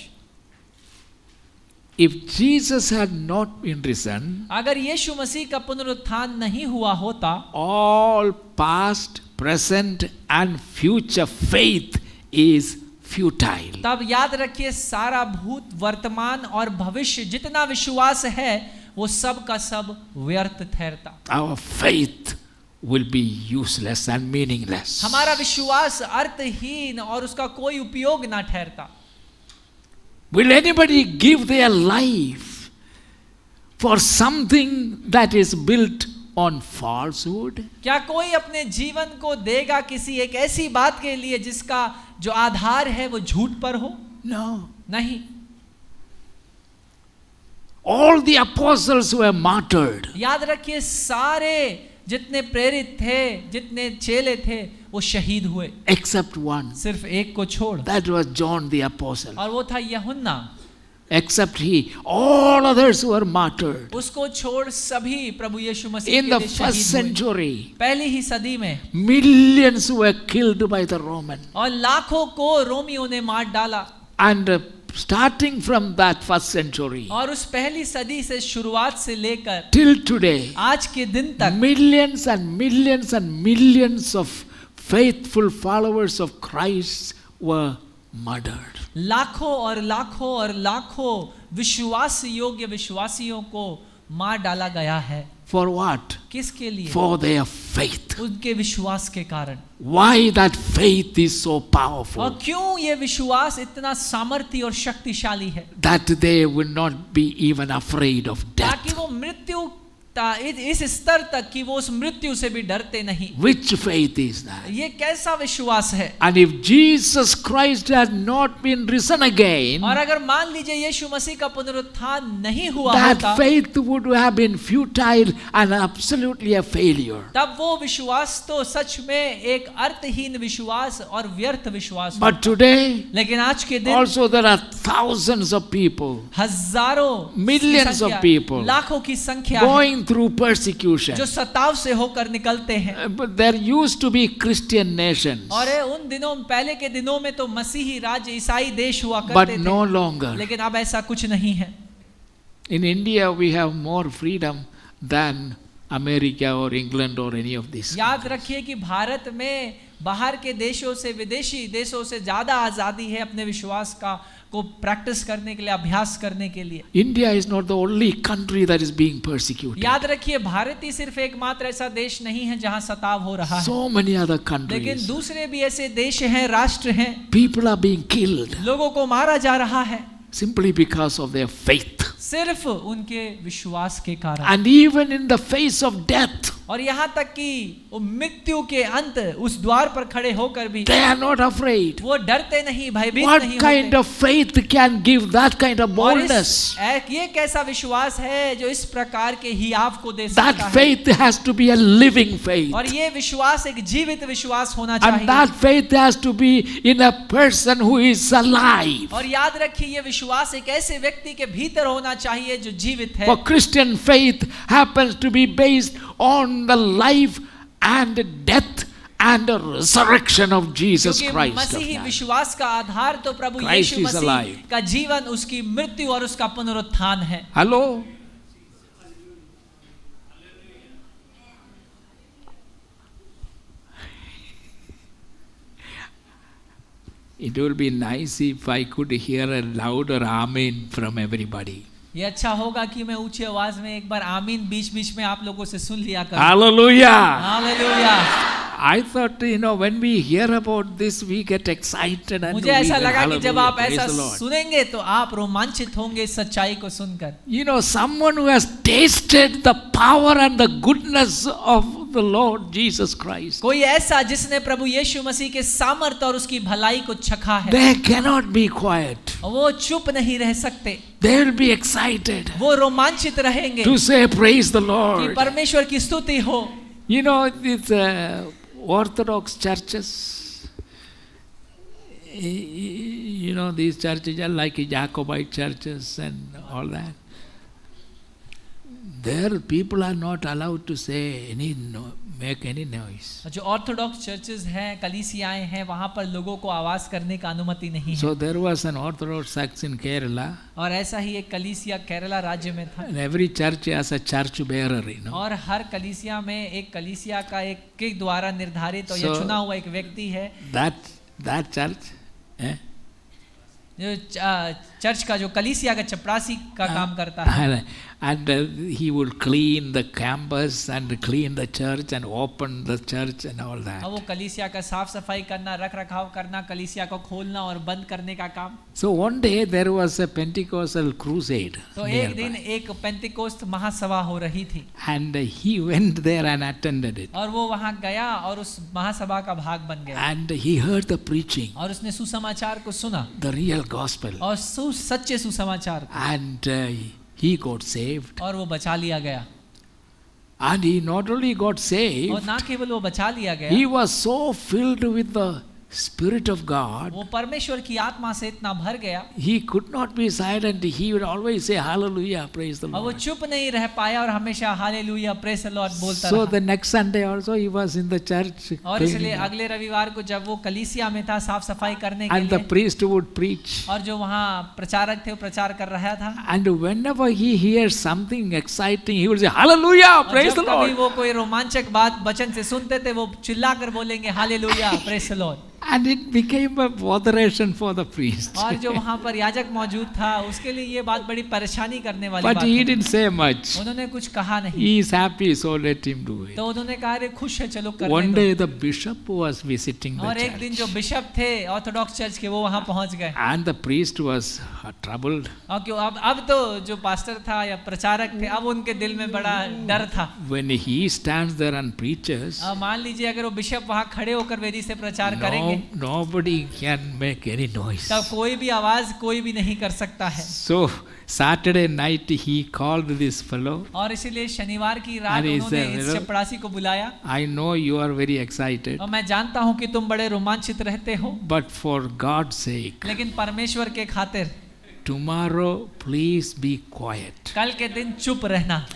if Jesus had not been risen, अगर यीशु मसीह का पुनरुत्थान नहीं हुआ होता, all past, present and future faith is futile. तब याद रखिए सारा भूत, वर्तमान और भविष्य जितना विश्वास है वो सब का सब व्यर्थ ठहरता। Our faith will be useless and meaningless. हमारा विश्वास अर्थहीन और उसका कोई उपयोग ना ठहरता। Will anybody give their life for something that is built on falsehood? क्या कोई अपने जीवन को देगा किसी एक ऐसी बात के लिए जिसका जो आधार है वो झूठ पर हो? No. नहीं। All the apostles were martyred. याद रखिए सारे जितने प्रेरित थे, जितने चेले थे, वो शहीद हुए, Except one. सिर्फ एक को छोड़, That was John the apostle. और वो था यूहन्ना। Except he. All others were martyred. उसको छोड़ सभी प्रभु यीशु मसीह In के the लिए first शहीद हुए। century, पहली ही सदी में millions were killed by the Roman. और लाखों को रोमियों ने मार डाला। And starting from that first century और उस पहली सदी से शुरुआत से लेकर till today, आज के दिन तक millions and millions and millions of faithful followers of Christ were murdered. लाखों और लाखों और लाखों विश्वास योग्य विश्वासियों को मार डाला गया है। For what? किसके लिए? For their faith. उनके विश्वास के कारण। Why that faith is so और powerful क्यों ये विश्वास इतना सामर्थ्य और शक्तिशाली है? that they will not be even afraid of ताकि death. वो मृत्यु इस स्तर तक कि वो उस मृत्यु से भी डरते नहीं। Which faith is that? ये कैसा विश्वास है? And if Jesus Christ had not been risen again, और अगर मान लीजिए यीशु मसीह का पुनरुत्थान नहीं हुआ that होता, faith would have been futile and absolutely a failure. तब वो विश्वास तो सच में एक अर्थहीन विश्वास और व्यर्थ विश्वास। But today, लेकिन आज के दिन also there are thousands of people हजारों Millions of people लाखों की संख्या है going through persecution. जो सताव से होकर निकलते हैं। But there used to be Christian nations, और उन दिनों पहले के दिनों में तो मसीही राज्य ईसाई देश हुआ but करते no थे, longer. लेकिन अब ऐसा कुछ नहीं है। In India, we have more freedom than America or England or any of these. याद रखिए कि भारत में बाहर के देशों से, विदेशी देशों से ज्यादा आजादी है अपने विश्वास को प्रैक्टिस करने के लिए, अभ्यास करने के लिए। India is not the only country that is being persecuted. याद रखिए भारत ही सिर्फ एकमात्र ऐसा देश नहीं है जहां सताव हो रहा है, So many other लेकिन countries, दूसरे भी ऐसे देश हैं, राष्ट्र हैं, people are being killed लोगों को मारा जा रहा है simply because of their faith. सिर्फ उनके विश्वास के कारण। And even in the face of death, और यहाँ तक कि वो मृत्यु के अंत उस द्वार पर खड़े होकर भी they are not afraid. वो डरते नहीं, भयभीत What नहीं kind होते। of faith can give that kind of और boldness? ये कैसा विश्वास है जो इस प्रकार के हियाव को दे सकता That है। faith has to be a living faith. और ये विश्वास एक जीवित विश्वास होना And चाहिए। that faith has to be in a person who is alive. और याद रखिए ये विश्वास एक ऐसे व्यक्ति के भीतर होना चाहिए जो जीवित है। For Christian faith happens to be based on the life and death and the resurrection of Jesus क्योंकि Christ. of मसीही Nazareth. विश्वास का आधार तो प्रभु Christ Yeshu is Masih alive. का जीवन, उसकी मृत्यु और उसका पुनरुत्थान है। Hello? It will be nice if I could hear a louder amen from everybody. ये अच्छा होगा कि मैं ऊंची आवाज में एक बार आमीन बीच बीच में आप लोगों से सुन लिया करूं। Hallelujah! Hallelujah. I thought, when we hear about this, we get excited and मुझे ऐसा लगा कि जब आप Hallelujah, ऐसा praise the Lord. सुनेंगे तो आप रोमांचित होंगे इस सच्चाई को सुनकर। Someone who has tasted the power and the goodness of the Lord Jesus Christ, कोई ऐसा जिसने प्रभु यीशु मसीह के सामर्थ और उसकी भलाई को चखा है, they cannot be quiet. वो चुप नहीं रह सकते, They will be excited वो रोमांचित रहेंगे to say, praise the कि Lord. परमेश्वर की स्तुति हो। These Orthodox churches, these churches are like Jacobite churches and all that. There people are not allowed to say make any noise. जो Orthodox churches हैं, कलीसियाएं हैं, वहां पर लोगों को आवाज करने का अनुमति नहीं है। So there was an Orthodox church in Kerala. और ऐसा ही एक कलीसिया केरला राज्य में था। And every church has a church bearer, और हर कलीसिया में एक कलीसिया का एक के द्वारा निर्धारित और So, चुना हुआ एक व्यक्ति है। That church, जो चर्च का जो कलीसिया का चपरासी का काम करता है। and he would clean the campus and clean the church and open the church and all that. वो कलीसिया का साफ सफाई करना, रख रखाव करना, कलीसिया को खोलना और बंद करने का काम। So one day there was a Pentecostal crusade. तो एक दिन एक पेंटिकोस्ट महासभा हो रही थी। And he went there and attended it. और वो वहां गया और उस महासभा का भाग बन गया। And he heard the preaching, और उसने सुसमाचार को सुना, the real gospel. और सच्चे सुसमाचार को। And he got saved. और वो बचा लिया गया। And he not only got और saved, ना केवल वो बचा लिया गया, he was so filled with the Spirit of God, वो परमेश्वर की आत्मा से इतना भर गया, he could not be silent. He would always say, Hallelujah, praise the और वो Lord. चुप नहीं रह पाया और हमेशा हालेलुया प्रेज द लॉर्ड बोलता So रहा। the next Sunday also he was in the church. और cleaning इसलिए up. अगले रविवार को जब वो कलीसिया में था साफ सफाई करने के And the लिए, priest would preach. और जो वहाँ प्रचारक थे वो प्रचार कर रहा था। And whenever he hears something exciting, he would say, Hallelujah, और praise जब the कभी Lord. वो कोई रोमांचक बात वचन से सुनते थे, वो चिल्लाकर बोलेंगे hallelujah praise the Lord. And it became a botheration for the priest. और जो वहाँ पर याजक मौजूद था उसके लिए ये बात बड़ी परेशानी करने वाली But बात he थी। didn't say much. उन्होंने कुछ कहा नहीं, He is happy, so let him do it. तो उन्होंने कहा अरे खुश है चलो करने One दो। day the bishop was visiting the और एक दिन जो church. बिशप थे ऑर्थोडॉक्स चर्च के, वो वहाँ पहुँच गए। And the priest was troubled. और क्यों अब तो जो पास्टर था या प्रचारक थे, अब उनके दिल में बड़ा डर था। When he stands there and preaches, मान लीजिए अगर वो बिशप वहाँ खड़े होकर वेदी से प्रचार करेंगे, nobody can make any noise. तब कोई भी आवाज कोई भी नहीं कर सकता है। So Saturday night he called this fellow. और इसीलिए शनिवार की रात अरे उन्होंने सर, इस चपड़ासी को बुलाया। I know you are very excited, और मैं जानता हूँ कि तुम बड़े रोमांचित रहते हो, but for God's sake, लेकिन परमेश्वर के खातिर tomorrow please be quiet. कल के दिन चुप रहना।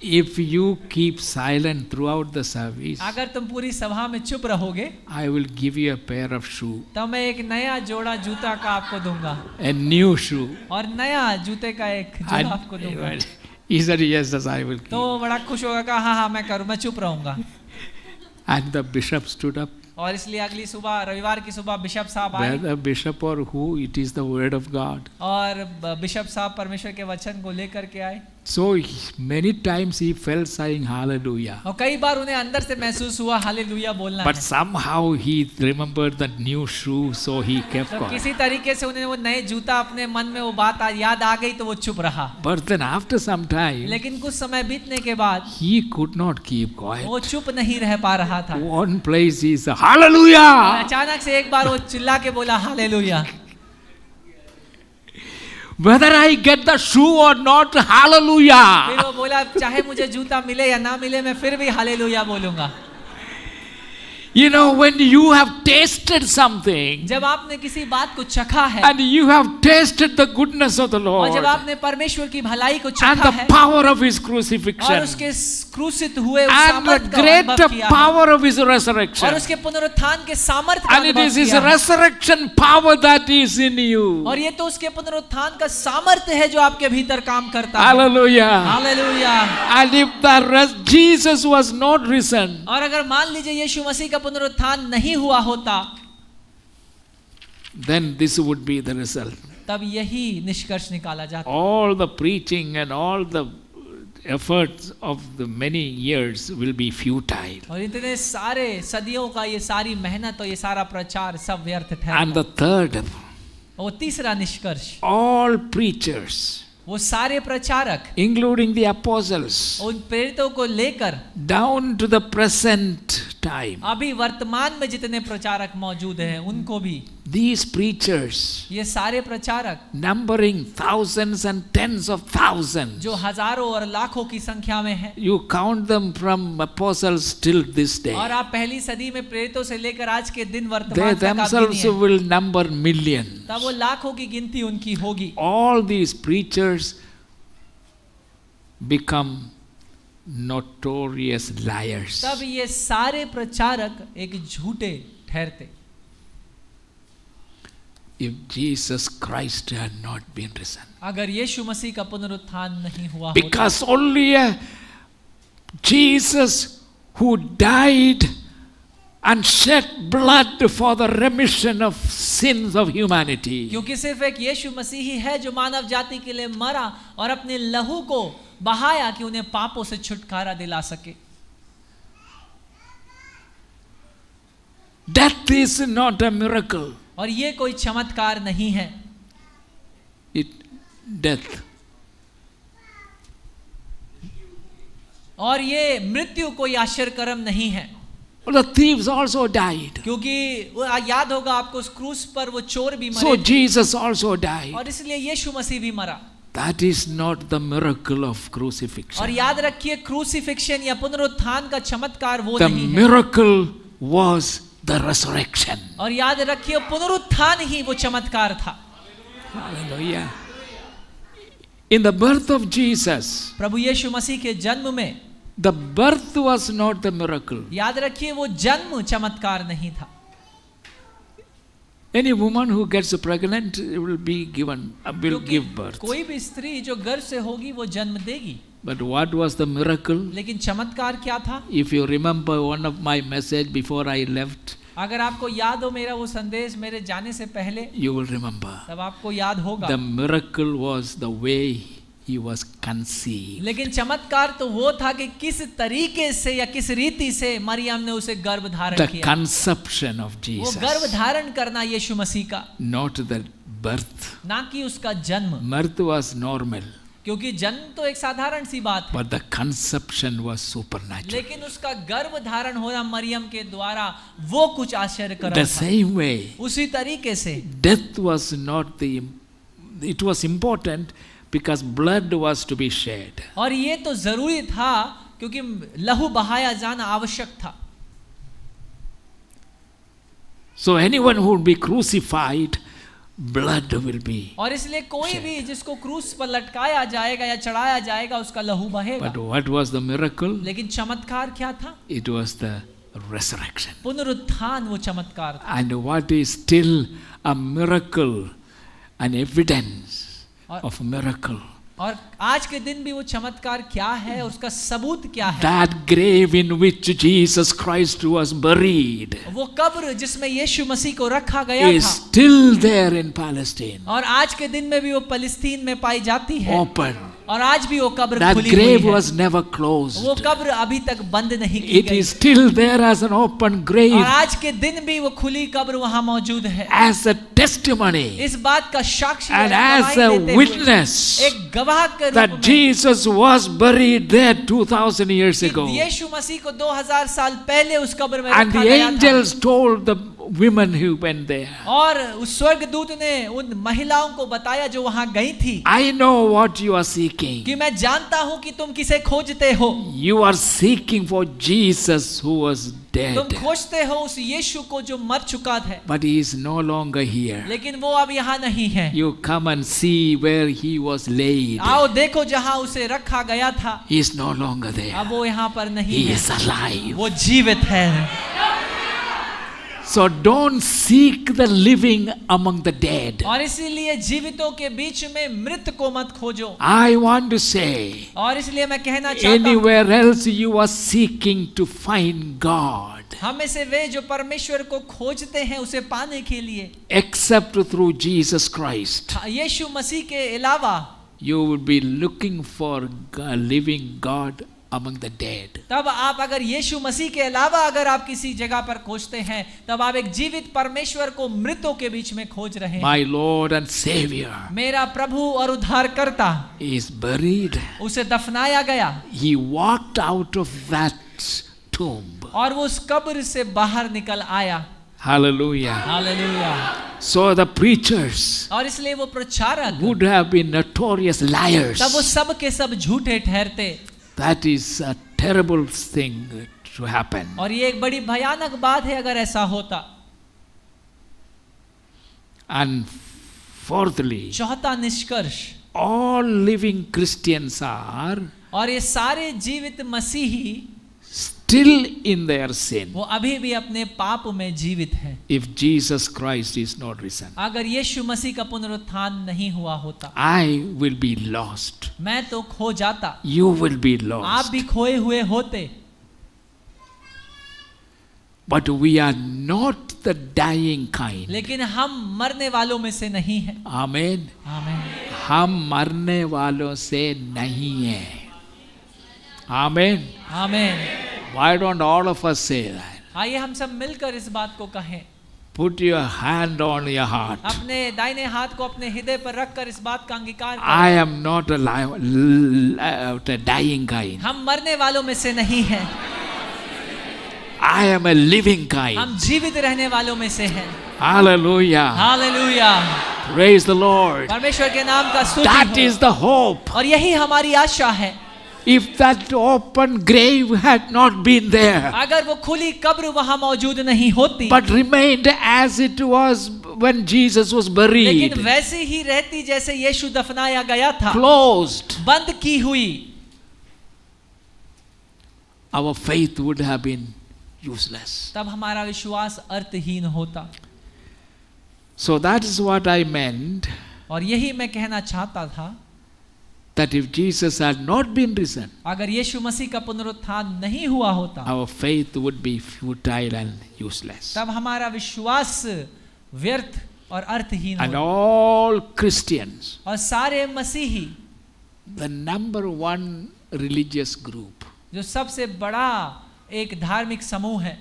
If you keep silent throughout the service, अगर तुम पूरी सभा में चुप रहोगे, I will give you a pair of shoe, तो मैं एक नया जोड़ा जूता का आपको दूंगा, a new shoe. और नया जूते का एक जोड़ा आपको दूंगा। And he said, yes, I will give. तो वो बड़ा खुश होगा, कहा हाँ हाँ मैं करूँ, मैं चुप रहूंगा। And the bishop stood up और इसलिए अगली सुबह रविवार की सुबह बिशप साहब आए Whether bishop or who, it is the word of God. और बिशप साहब परमेश्वर के वचन को लेकर के आए So many times he felt saying hallelujah. और कई बार उन्हें अंदर से महसूस हुआ हालेलुया बोलना But है। somehow he remembered the new shoe, so he kept तो quiet. किसी तरीके से उन्हें वो नए जूता अपने मन में वो बात याद आ गई तो वो चुप रहा। But then after some time, लेकिन कुछ समय बीतने के बाद he could not keep quiet. वो चुप नहीं रह पा रहा था। One place he said, hallelujah! अचानक से एक बार वो चिल्ला के बोला hallelujah. Whether I get the shoe or not, फिर hallelujah! वो बोला चाहे मुझे जूता मिले या ना मिले मैं फिर भी हालेलुया बोलूंगा। You know, when you have tasted something जब आपने किसी बात को चखा है and you have tasted the goodness of the और Lord जब आपने परमेश्वर की भलाई को and चखा the है power of His और crucifixion उसके क्रूसित हुए उस and the सामर्थ का great अनुभव किया है power of His और resurrection, उसके पुनरुत्थान के सामर्थ का and it अनुभव is His किया है resurrection power that is in you. और ये तो उसके पुनरुत्थान का सामर्थ्य है जो आपके भीतर काम करता है। Hallelujah! Hallelujah. And if Jesus was not risen, और अगर मान लीजिए यीशु मसीह का पुनरुत्थान नहीं हुआ होता then this would be the result. तब यही निष्कर्ष निकाला जाता। All the preaching and all the efforts of the many years will be futile. और इतने सारे सदियों का ये सारी मेहनत और ये सारा प्रचार सब व्यर्थ And the ठहरा। third, वो तीसरा निष्कर्ष all preachers, वो सारे प्रचारक including the apostles, उन प्रेरितों को लेकर down to the present time, अभी वर्तमान में जितने प्रचारक मौजूद हैं उनको भी these preachers, ये सारे प्रचारक numbering thousands and tens of thousands, जो हजारों और लाखों की संख्या में हैं you count them from apostles till this day. और आप पहली सदी में प्रेरितों से लेकर आज के दिन They वर्तमान तक आप themselves गिनिए, will number millions. तब वो लाखों की गिनती उनकी होगी। All these preachers become notorious liars. तब ये सारे प्रचारक एक झूठे ठहरते If Jesus Christ had not been risen. अगर यीशु मसीह का पुनरुत्थान नहीं हुआ होता। Because only Jesus who died and shed blood for the remission of sins of humanity. क्योंकि सिर्फ एक यीशु मसीह ही है जो मानव जाति के लिए मरा और अपने लहू को बहाया कि उन्हें पापों से छुटकारा दिला सके। Death is not a miracle. और ये कोई चमत्कार नहीं है। Death. और ये मृत्यु कोई आश्चर्य कर्म नहीं है। The thieves also died. क्योंकि वो याद होगा आपको उस क्रूस पर वो चोर भी So मरे Jesus also died. और इसलिए यीशु मसीह भी मरा। That is not the miracle of और crucifixion. याद रखिए क्रूसिफिक्शन या पुनरुत्थान का चमत्कार वो The नहीं है। miracle was the resurrection. और याद रखिए पुनरुत्थान ही वो चमत्कार था। Hallelujah. In the birth of Jesus, प्रभु यीशु मसीह के जन्म में the birth was not the miracle. याद रखिए वो जन्म चमत्कार नहीं था। Any woman who gets pregnant will क्योंकि give birth. कोई भी स्त्री जो गर्भ से होगी वो जन्म देगी। But what was the miracle? लेकिन चमत्कार क्या था? If you remember one of my message before I left, अगर आपको याद हो मेरा वो संदेश मेरे जाने से पहले, you will remember. तब आपको याद होगा। The miracle was the way he was conceived. लेकिन चमत्कार तो वो था कि किस तरीके से या किस रीति से मरियम ने उसे गर्भ धारण The किया। conception of वो Jesus. गर्भ धारण करना यीशु मसीह का, Not the birth. ना कि उसका जन्म, Birth was normal, क्योंकि जन्म तो एक साधारण सी बात है, but the conception was supernatural. लेकिन उसका गर्भ धारण होना मरियम के द्वारा वो कुछ आश्चर्य The करा था। same way, उसी तरीके से death was not it was important because blood was to be shed. और ये तो जरूरी था क्योंकि लहू बहाया जाना आवश्यक था। So anyone who would be crucified, blood will be. और इसलिए कोई भी जिसको क्रूस पर लटकाया जाएगा या चढ़ाया जाएगा उसका लहू बहेगा। But what was the miracle? लेकिन चमत्कार क्या था? It was the resurrection. पुनरुत्थान वो चमत्कार था। And what is still a miracle, an evidence of a miracle, और आज के दिन भी वो चमत्कार क्या है, उसका सबूत क्या है? That grave in which Jesus Christ was buried वो कब्र जिसमें यीशु मसीह को रखा गया is था, still there in Palestine. और आज के दिन में भी वो फलस्तीन में पाई जाती है, Open. और आज भी वो कब्र That खुली हुई grave है। was never closed. वो कब्र अभी तक बंद नहीं की It गई, is still there as an open और grave, आज के दिन भी वो खुली कब्र वहां मौजूद है। as a testimony इस बात का साक्षी and और as गवाही a देते हुए, witness एक गवाह के रूप that में Jesus was buried there 2000 years कि ago. यीशु मसीह को 2000 साल पहले उस कब्र में And रखा the गया था। angels told the women who went there, और उस स्वर्गदूत ने उन महिलाओं को बताया जो वहां गई थी I know what you are seeking. कि मैं जानता हूं कि तुम किसे खोजते हो। You are seeking for Jesus who was तुम dead, खोजते हो उस यीशु को जो मर चुका है, but he is no longer here. लेकिन वो अब यहाँ नहीं है। You come and see where he was laid. आओ देखो जहाँ उसे रखा गया था, He is no longer there. अब वो यहाँ पर नहीं He है, is alive. वो जीवित है। So don't seek the living among the dead. और इसीलिए जीवितों के बीच में मृत को मत खोजो। I want to say, और इसलिए मैं कहना चाहता हूँ, anywhere else you are seeking to find God, हम में से वे जो परमेश्वर को खोजते हैं उसे पाने के लिए, except through Jesus Christ, यीशु मसीह के अलावा you would be looking for a living God among the dead. तब आप अगर यीशु मसीह के अलावा अगर आप किसी जगह पर खोजते हैं, तब आप एक जीवित परमेश्वर को मृतों के बीच में खोज रहे हैं। My Lord and Savior मेरा प्रभु और उद्धारकर्ता is buried. उसे दफनाया गया, He walked out of that tomb. और वो उस कब्र से बाहर निकल आया। Hallelujah. Hallelujah. So the preachers और इसलिए वो प्रचारक would have been notorious liars. तब वो सब के सब झूठे ठहरते। That is a terrible thing to happen. और ये एक बड़ी भयानक बात है अगर ऐसा होता। And fourthly, चौथा निष्कर्ष, all living Christians are और ये सारे जीवित मसीही still in their sin वो अभी भी अपने पाप में जीवित हैं। if Jesus Christ is not risen. अगर यीशु मसीह का पुनरुत्थान नहीं हुआ होता, I will be lost. मैं तो खो जाता, You will be आप lost. भी खोए हुए होते। But we are not the dying kind. लेकिन हम मरने वालों में से नहीं हैं। Amen. आमीन। हम मरने वालों से नहीं हैं. Amen. आमीन। Why don't all of us say that? आइए हम सब मिलकर इस बात को कहें। Put your hand on your heart. अपने दाहिने हाथ को अपने हृदय पर रखकर इस बात का अंगीकार I करें। am not a dying kind. हम मरने वालों में से नहीं हैं, I am a living kind. हम जीवित रहने वालों में से हैं। Hallelujah. Hallelujah. Praise the Lord. परमेश्वर के नाम का स्तुति That हो। is the hope. और यही हमारी आशा है। If that open grave had not been there, अगर वो खुली कब्र वहां मौजूद नहीं होती, but remained as it was when Jesus was buried, लेकिन वैसे ही रहती जैसे यीशु दफनाया गया था, closed, बंद की हुई, our faith would have been useless. तब हमारा विश्वास अर्थहीन होता। So that is what I meant, और यही मैं कहना चाहता था, that if Jesus had not been risen, अगर यीशु मसीह का पुनरुत्थान नहीं हुआ होता, our faith would be futile and useless. तब हमारा विश्वास व्यर्थ और अर्थहीन And होता। all Christians, और सारे मसीही, the number one religious group, जो सबसे बड़ा एक धार्मिक समूह है,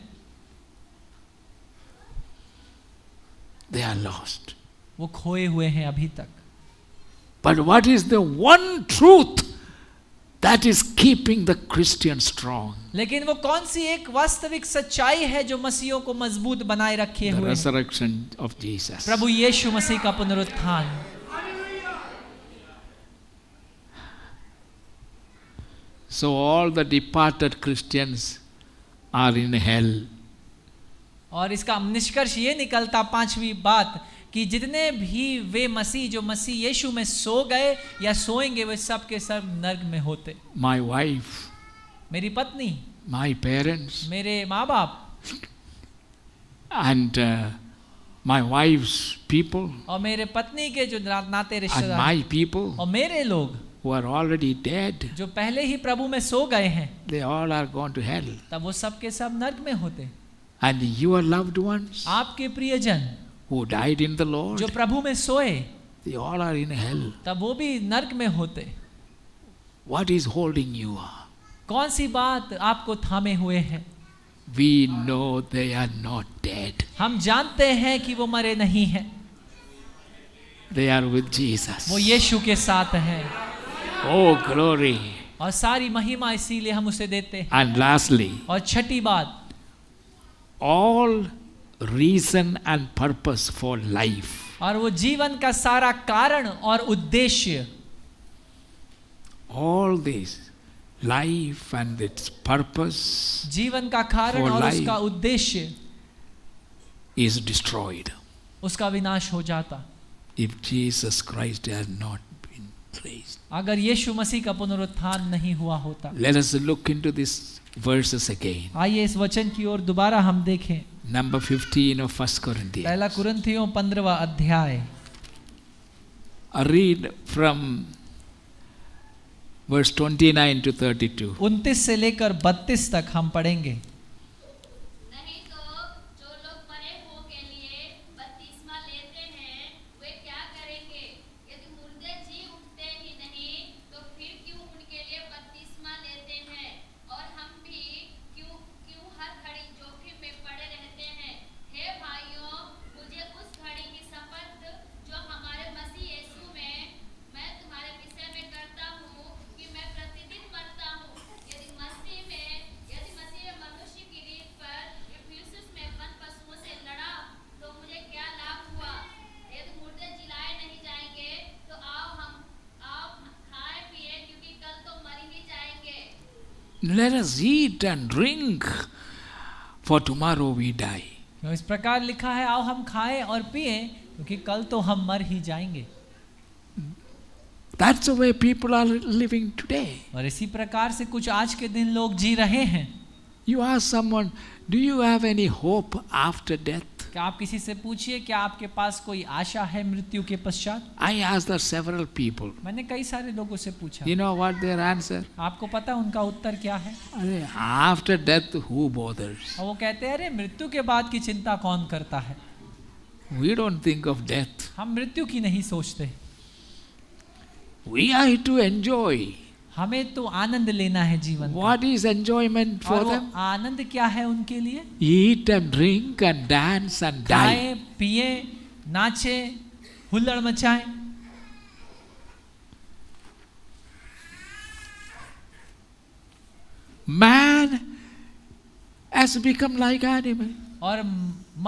they are lost. वो खोए हुए हैं अभी तक। But what is the one truth that is keeping the Christian strong? लेकिन वो कौन सी एक वास्तविक सच्चाई है जो मसीहों को मजबूत बनाए रखे The हुए है? resurrection of Jesus. प्रभु यीशु मसीह का पुनरुत्थान। So all the departed Christians are in hell. और इसका निष्कर्ष ये निकलता, पांचवी बात, कि जितने भी वे मसीह जो मसीह यीशु में सो गए या सोएंगे, वे सब के सब नर्क में होते। My wife, मेरी पत्नी, my parents, मेरे माँ बाप, and my wife's people, और मेरे पत्नी के जो नाते and रिश्तेदार, my people, और मेरे लोग, who are already dead, जो पहले ही प्रभु में सो गए हैं, they all are gone to hell. तब वो सब के सब नरक में होते। And your loved ones आपके प्रियजन who died in the Lord, जो प्रभु में सोए, they all are in hell. तब वो भी नरक में होते। What is holding you? कौन सी बात आपको थामे हुए है? We know they are not dead. हम जानते हैं कि वो मरे नहीं हैं, They are with Jesus. वो यीशु के साथ हैं। Oh, glory. और सारी महिमा इसीलिए हम उसे देते हैं। And lastly, और छठी बात, all reason and purpose for life. और वो जीवन का सारा कारण और उद्देश्य, All this life and its purpose जीवन का कारण For और life. उसका उद्देश्य is destroyed उसका विनाश हो जाता if Jesus Christ had not been raised. अगर यीशु मसीह का पुनरुत्थान नहीं हुआ होता। Let us look into these verses again. आइए इस वचन की ओर दोबारा हम देखें। Number 15 of 1 Corinthians. पहला कुरिन्थियों 15वां अध्याय, I read from verse 29 to 32. 29 से लेकर 32 तक हम पढ़ेंगे। नहीं तो जो लोग मरे हुओं के लिए बपतिस्मा लेते हैं वे क्या करेंगे? यदि मुर्दे जी उठते ही नहीं तो फिर क्यों उनके लिए बपतिस्मा लेते हैं? और हम भी क्यों हर घड़ी जोखिम में पड़े रहते हैं? हे भाइयों, मुझे उस घड़ी की शपथ जो हमारे मसीह यीशु में मैं तुम्हारे विषय में करता हूँ कि मैं प्रतिदिन मरता हूँ। यदि मसीह में मनुष्य की रीत पर इफिसुस में वन पशुओं से लड़ा तो मुझे क्या लाभ हुआ? यदि मुर्दे जिलाए नहीं जाएंगे तो आओ खाए पिए, क्योंकि कल तो मर ही जाएंगे। Let us eat and drink, for tomorrow we die. क्यों इस प्रकार लिखा है, आओ हम खाएं और पिएं, क्योंकि कल तो हम मर ही जाएंगे। That's the way people are living today. और इसी प्रकार से कुछ आज के दिन लोग जी रहे हैं। You ask someone, do you have any hope after death? क्या आप किसी से पूछिए, क्या आपके पास कोई आशा है मृत्यु के पश्चात? I asked that several people. मैंने कई सारे लोगों से पूछा। You know what their answer? आपको पता है उनका उत्तर क्या है? अरे, after death, who bothers? और वो कहते हैं, अरे मृत्यु के बाद की चिंता कौन करता है? We don't think of death. हम मृत्यु की नहीं सोचते। We are to enjoy. हमें तो आनंद लेना है जीवन का। What is enjoyment for और वो them? आनंद क्या है उनके लिए? Eat and drink and dance and die. खाएं, पिए, नाचे, हुल्लड़ मचाएं। Man has become like animal. और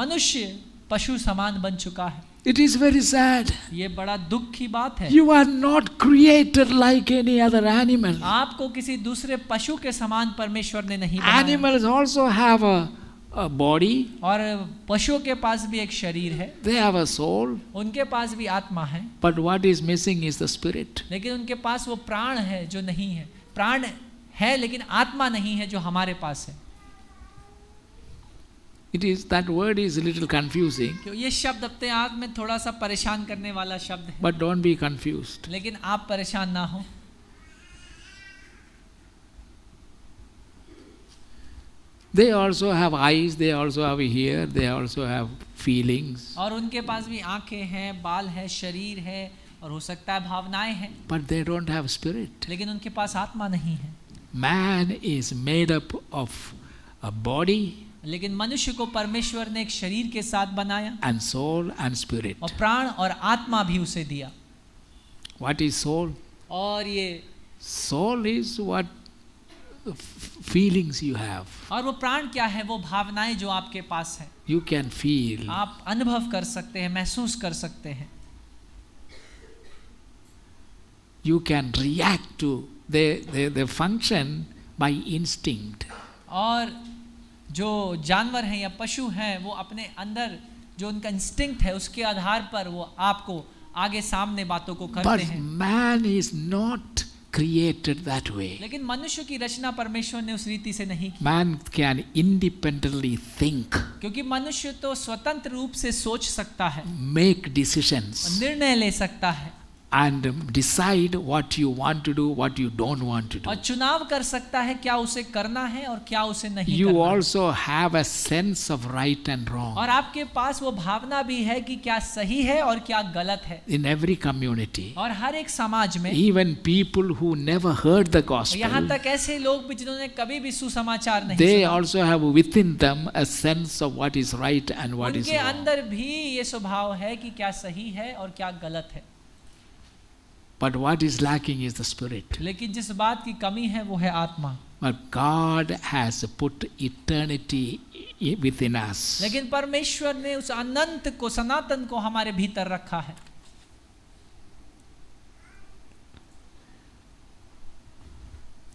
मनुष्य पशु समान बन चुका है। It is very sad. ये बड़ा दुख की बात है। You are not created like any other animal. आपको किसी दूसरे पशु के समान परमेश्वर ने नहीं बनाया। Animals also have a body. और पशुओं के पास भी एक शरीर है, They have a soul. उनके पास भी आत्मा है, But what is missing is the spirit. लेकिन उनके पास वो प्राण है जो नहीं है। प्राण है लेकिन आत्मा नहीं है जो हमारे पास है। That word is a little confusing. क्यों ये शब्द अपने आप में थोड़ा सा परेशान करने वाला शब्द है, But don't be confused. लेकिन आप परेशान ना हो। They also have eyes, they also have ear, they also have feelings. और उनके पास भी आंखें हैं, बाल है, शरीर है, और हो सकता है भावनाएं हैं, But they don't have spirit. लेकिन उनके पास आत्मा नहीं है। Man is made up of a body लेकिन मनुष्य को परमेश्वर ने एक शरीर के साथ बनाया and soul and spirit. और प्राण और आत्मा भी उसे दिया। What is soul? और ये Soul is what feelings you have. और वो प्राण क्या है? वो भावनाएं जो आपके पास है, You can feel. आप अनुभव कर सकते हैं, महसूस कर सकते हैं। You can react to. They function by instinct. और जो जानवर हैं या पशु हैं वो अपने अंदर जो उनका इंस्टिंक्ट है उसके आधार पर वो आपको आगे सामने बातों को करते But हैं। man is not created that way. लेकिन मनुष्य की रचना परमेश्वर ने उस रीति से नहीं की, Man can independently think, क्योंकि मनुष्य तो स्वतंत्र रूप से सोच सकता है, make decisions, निर्णय ले सकता है, and decide what you want to do, what you don't want to do. और चुनाव कर सकता है क्या उसे करना है और क्या उसे नहीं You करना है। also have a sense of right and wrong और आपके पास वो भावना भी है कि क्या सही है और क्या गलत है। in every community. और हर एक समाज में, Even people who never heard the यहाँ gospel, तक ऐसे लोग भी जिन्होंने कभी भी सुसमाचार नहीं they सुना, also have within them a sense of what is right and what is उनके wrong. अंदर भी ये स्वभाव है कि क्या सही है और क्या गलत है। But what is lacking is the spirit. लेकिन जिस बात की कमी है वो है आत्मा। But God has put eternity within us. लेकिन परमेश्वर ने उस अनंत को, सनातन को हमारे भीतर रखा है।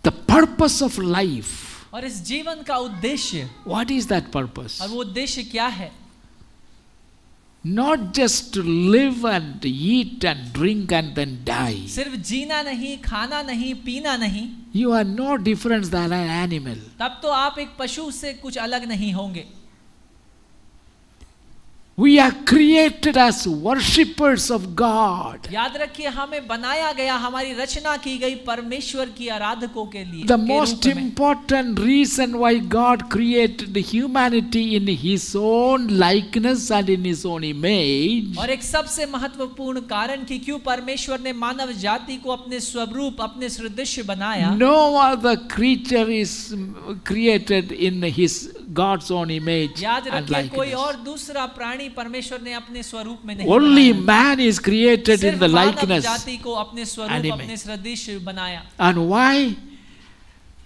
The purpose of life. और इस जीवन का उद्देश्य, What is that purpose? और वो उद्देश्य क्या है? Not just to live and eat and drink and then die. सिर्फ जीना नहीं, खाना नहीं, पीना नहीं, You are no different than an animal. तब तो आप एक पशु से कुछ अलग नहीं होंगे। We are created as worshippers of God. याद रखिए, हमें बनाया गया, हमारी रचना की गई परमेश्वर की आराधकों के लिए। The के most रूप में। important reason why God created humanity in His own likeness and in His own image और एक सबसे महत्वपूर्ण कारण कि क्यों परमेश्वर ने मानव जाति को अपने स्वरूप, अपने सदृश बनाया। no other creature is created in His God's own image याद and रखिए, कोई likeness. और दूसरा प्राणी परमेश्वर ने अपने स्वरूप में नहीं Only बनाया। man is created in सिर्फ the मानव likeness. जाति को अपने and स्वरूप, image. अपने सदृश बनाया। And why?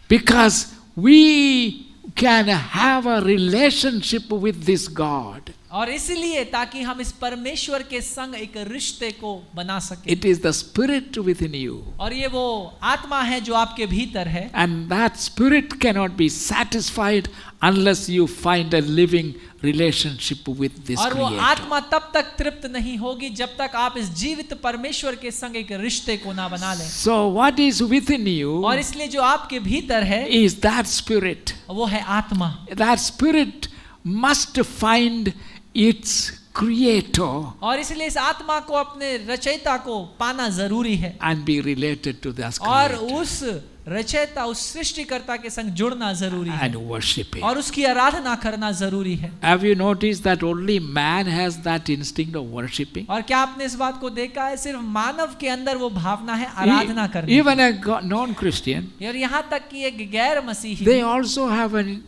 Because we can have a relationship with this God. और इसलिए ताकि हम इस परमेश्वर के संग एक रिश्ते को बना सके। It is the spirit within you. और ये वो आत्मा है जो आपके भीतर है। And that spirit cannot be satisfied unless you find a living relationship with this और वो Creator. आत्मा तब तक तृप्त नहीं होगी जब तक आप इस जीवित परमेश्वर के संग एक रिश्ते को ना बना लें। So what is within you और इसलिए जो आपके भीतर है is that spirit. वो है आत्मा। That spirit must find its Creator और इसलिए इस आत्मा को, अपने रचयिता को पाना जरूरी है and be related to that और Creator उस रचयिता, उस सृष्टिकर्ता के संग जुड़ना जरूरी है and worship Him. और उसकी आराधना करना जरूरी है। Have you noticed that only man has that instinct of worshipping? और क्या आपने इस बात को देखा है, सिर्फ मानव के अंदर वो भावना है आराधना करने Even a non-Christian, की। और यहाँ तक कि एक गैर मसीही they also have an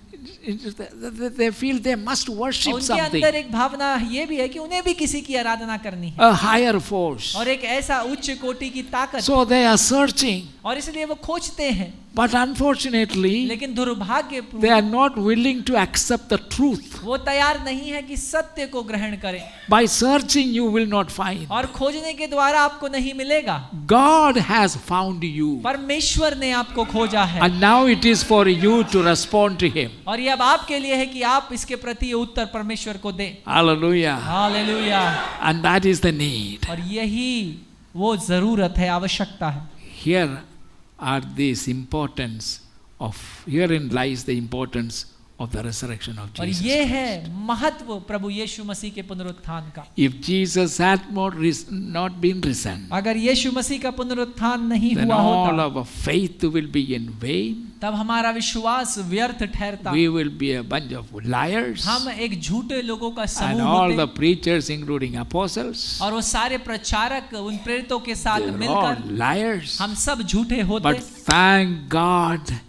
they feel they must worship उनके something, अंदर एक भावना ये भी है कि उन्हें भी किसी की आराधना करनी है a higher force. और एक ऐसा उच्च कोटि की ताकत। So they are searching, और इसलिए वो खोजते हैं, but unfortunately लेकिन दुर्भाग्य they are not willing to accept the truth. वो तैयार नहीं है कि सत्य को ग्रहण करें। By searching you will not find. और खोजने के द्वारा आपको नहीं मिलेगा। God has found you, परमेश्वर ने आपको खोजा है and now it is for you to respond to Him. और ये अब आपके लिए है कि आप इसके प्रति उत्तर परमेश्वर को दें। Hallelujah. Hallelujah. And that is the need. और यही वो जरूरत है, आवश्यकता है। Here are this importance of, herein lies the importance of the resurrection of और Jesus. ये है महत्व प्रभु यीशु मसीह के पुनरुत्थान का। If Jesus had not been risen, अगर यीशु मसीह का पुनरुत्थान नहीं then हुआ all होता, our faith will be in vain. तब हमारा विश्वास व्यर्थ ठहरता। We will be a bunch of liars. हम एक झूठे लोगों का And समूह all the होते preachers, including apostles, और वो सारे प्रचारक उन प्रेरितों के साथ they're all मिलकर liars. हम सब झूठे होते। But thank God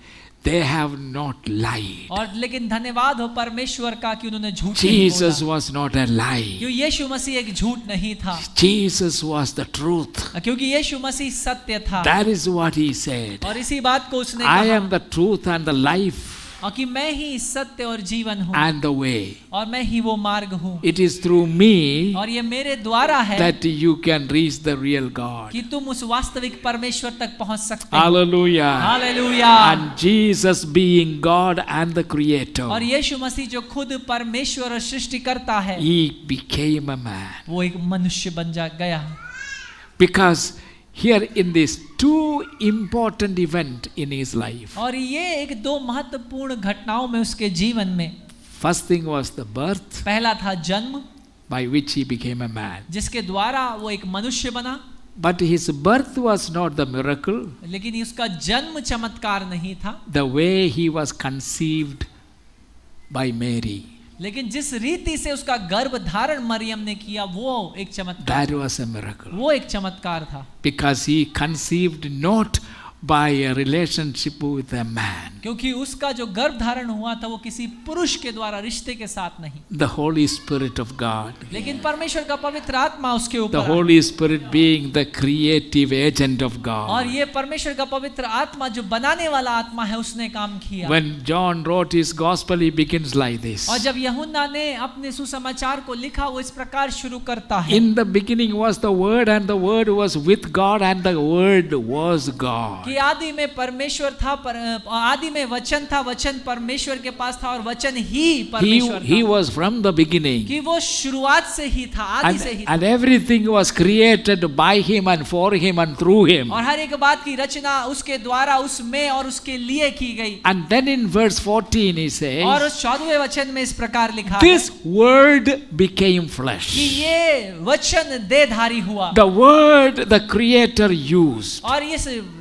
they have not lied. और लेकिन धन्यवाद हो परमेश्वर का कि उन्होंने झूठ नहीं Jesus बोला। was not a lie. क्योंकि यीशु मसीह एक झूठ नहीं था, Jesus was the truth. क्योंकि यीशु मसीह सत्य था। That is what he said. और इसी बात को उसने I कहा am the truth and the life और कि मैं ही सत्य और जीवन हूँ and the way. और मैं ही वो मार्ग हूँ। It is through me और ये मेरे द्वारा है that you can reach the real God. कि तुम उस वास्तविक परमेश्वर तक पहुंच सकते हो। Hallelujah. Hallelujah. And Jesus being God and the Creator, और यीशु मसीह जो खुद परमेश्वर और सृष्टिकर्ता है, He became a man. वो एक मनुष्य बन गया। Because here in this two important event in his life. और ये एक दो महत्वपूर्ण घटनाओं में उसके जीवन में, First thing was the birth पहला था जन्म by which he became a man. जिसके द्वारा वो एक मनुष्य बना, But his birth was not the miracle. लेकिन उसका जन्म चमत्कार नहीं था, The way he was conceived by Mary, लेकिन जिस रीति से उसका गर्भ धारण मरियम ने किया वो एक चमत्कार, that was a miracle. वो एक चमत्कार था, Because he conceived not by a relationship with a man. क्योंकि उसका जो गर्भ धारण हुआ था वो किसी पुरुष के द्वारा रिश्ते के साथ नहीं, The Holy Spirit of God. लेकिन परमेश्वर का पवित्र आत्मा उसके The ऊपर, Holy Spirit being the creative agent of और God. ये परमेश्वर का पवित्र आत्मा जो बनाने वाला आत्मा है उसने काम किया। When John wrote his gospel, he begins like this. और जब यूहन्ना ने अपने सुसमाचार को लिखा वो इस प्रकार शुरू करता है, In the beginning was the Word, and the Word was with God, and the Word was God. कि आदि में परमेश्वर था, आदि में वचन था, वचन परमेश्वर के पास था और वचन ही परमेश्वर He था, was from the beginning. कि वो शुरुआत से ही था, आदि से ही था, And everything was created by Him and for Him and through Him. और हर एक बात की रचना उसके द्वारा, उसमें और उसके लिए की गई। And then in verse 14 he और says, उस 14वें वचन में इस प्रकार लिखा This है Word became कि flesh. ये वचन देहधारी हुआ, The Word the Creator used. और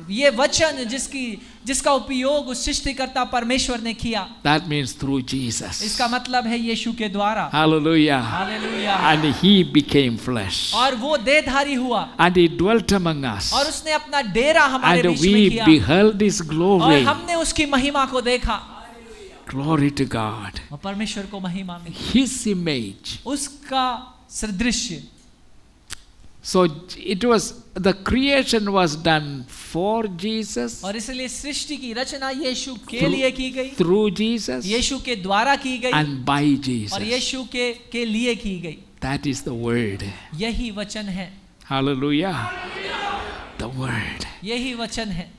ये वचन जिसका उपयोग उस सृष्टिकर्ता परमेश्वर ने किया, That means through Jesus. इसका मतलब है यीशु के द्वारा। Hallelujah. Hallelujah. And He became flesh. और वो देहधारी हुआ And He dwelt among us. और उसने अपना डेरा हमारे And बीच में we किया beheld His और glory. हमने उसकी महिमा को देखा। Glory to God. और परमेश्वर को महिमा मिली, His image. उसका सदृश्य। So it was, the creation was done for Jesus, और इसलिए सृष्टि की रचना यीशु के लिए की गई, through Jesus, यीशु के द्वारा की गई and by और Jesus. यीशु के लिए की गई। That is the Word. यही वचन है, Hallelujah. The Word. यही वचन है।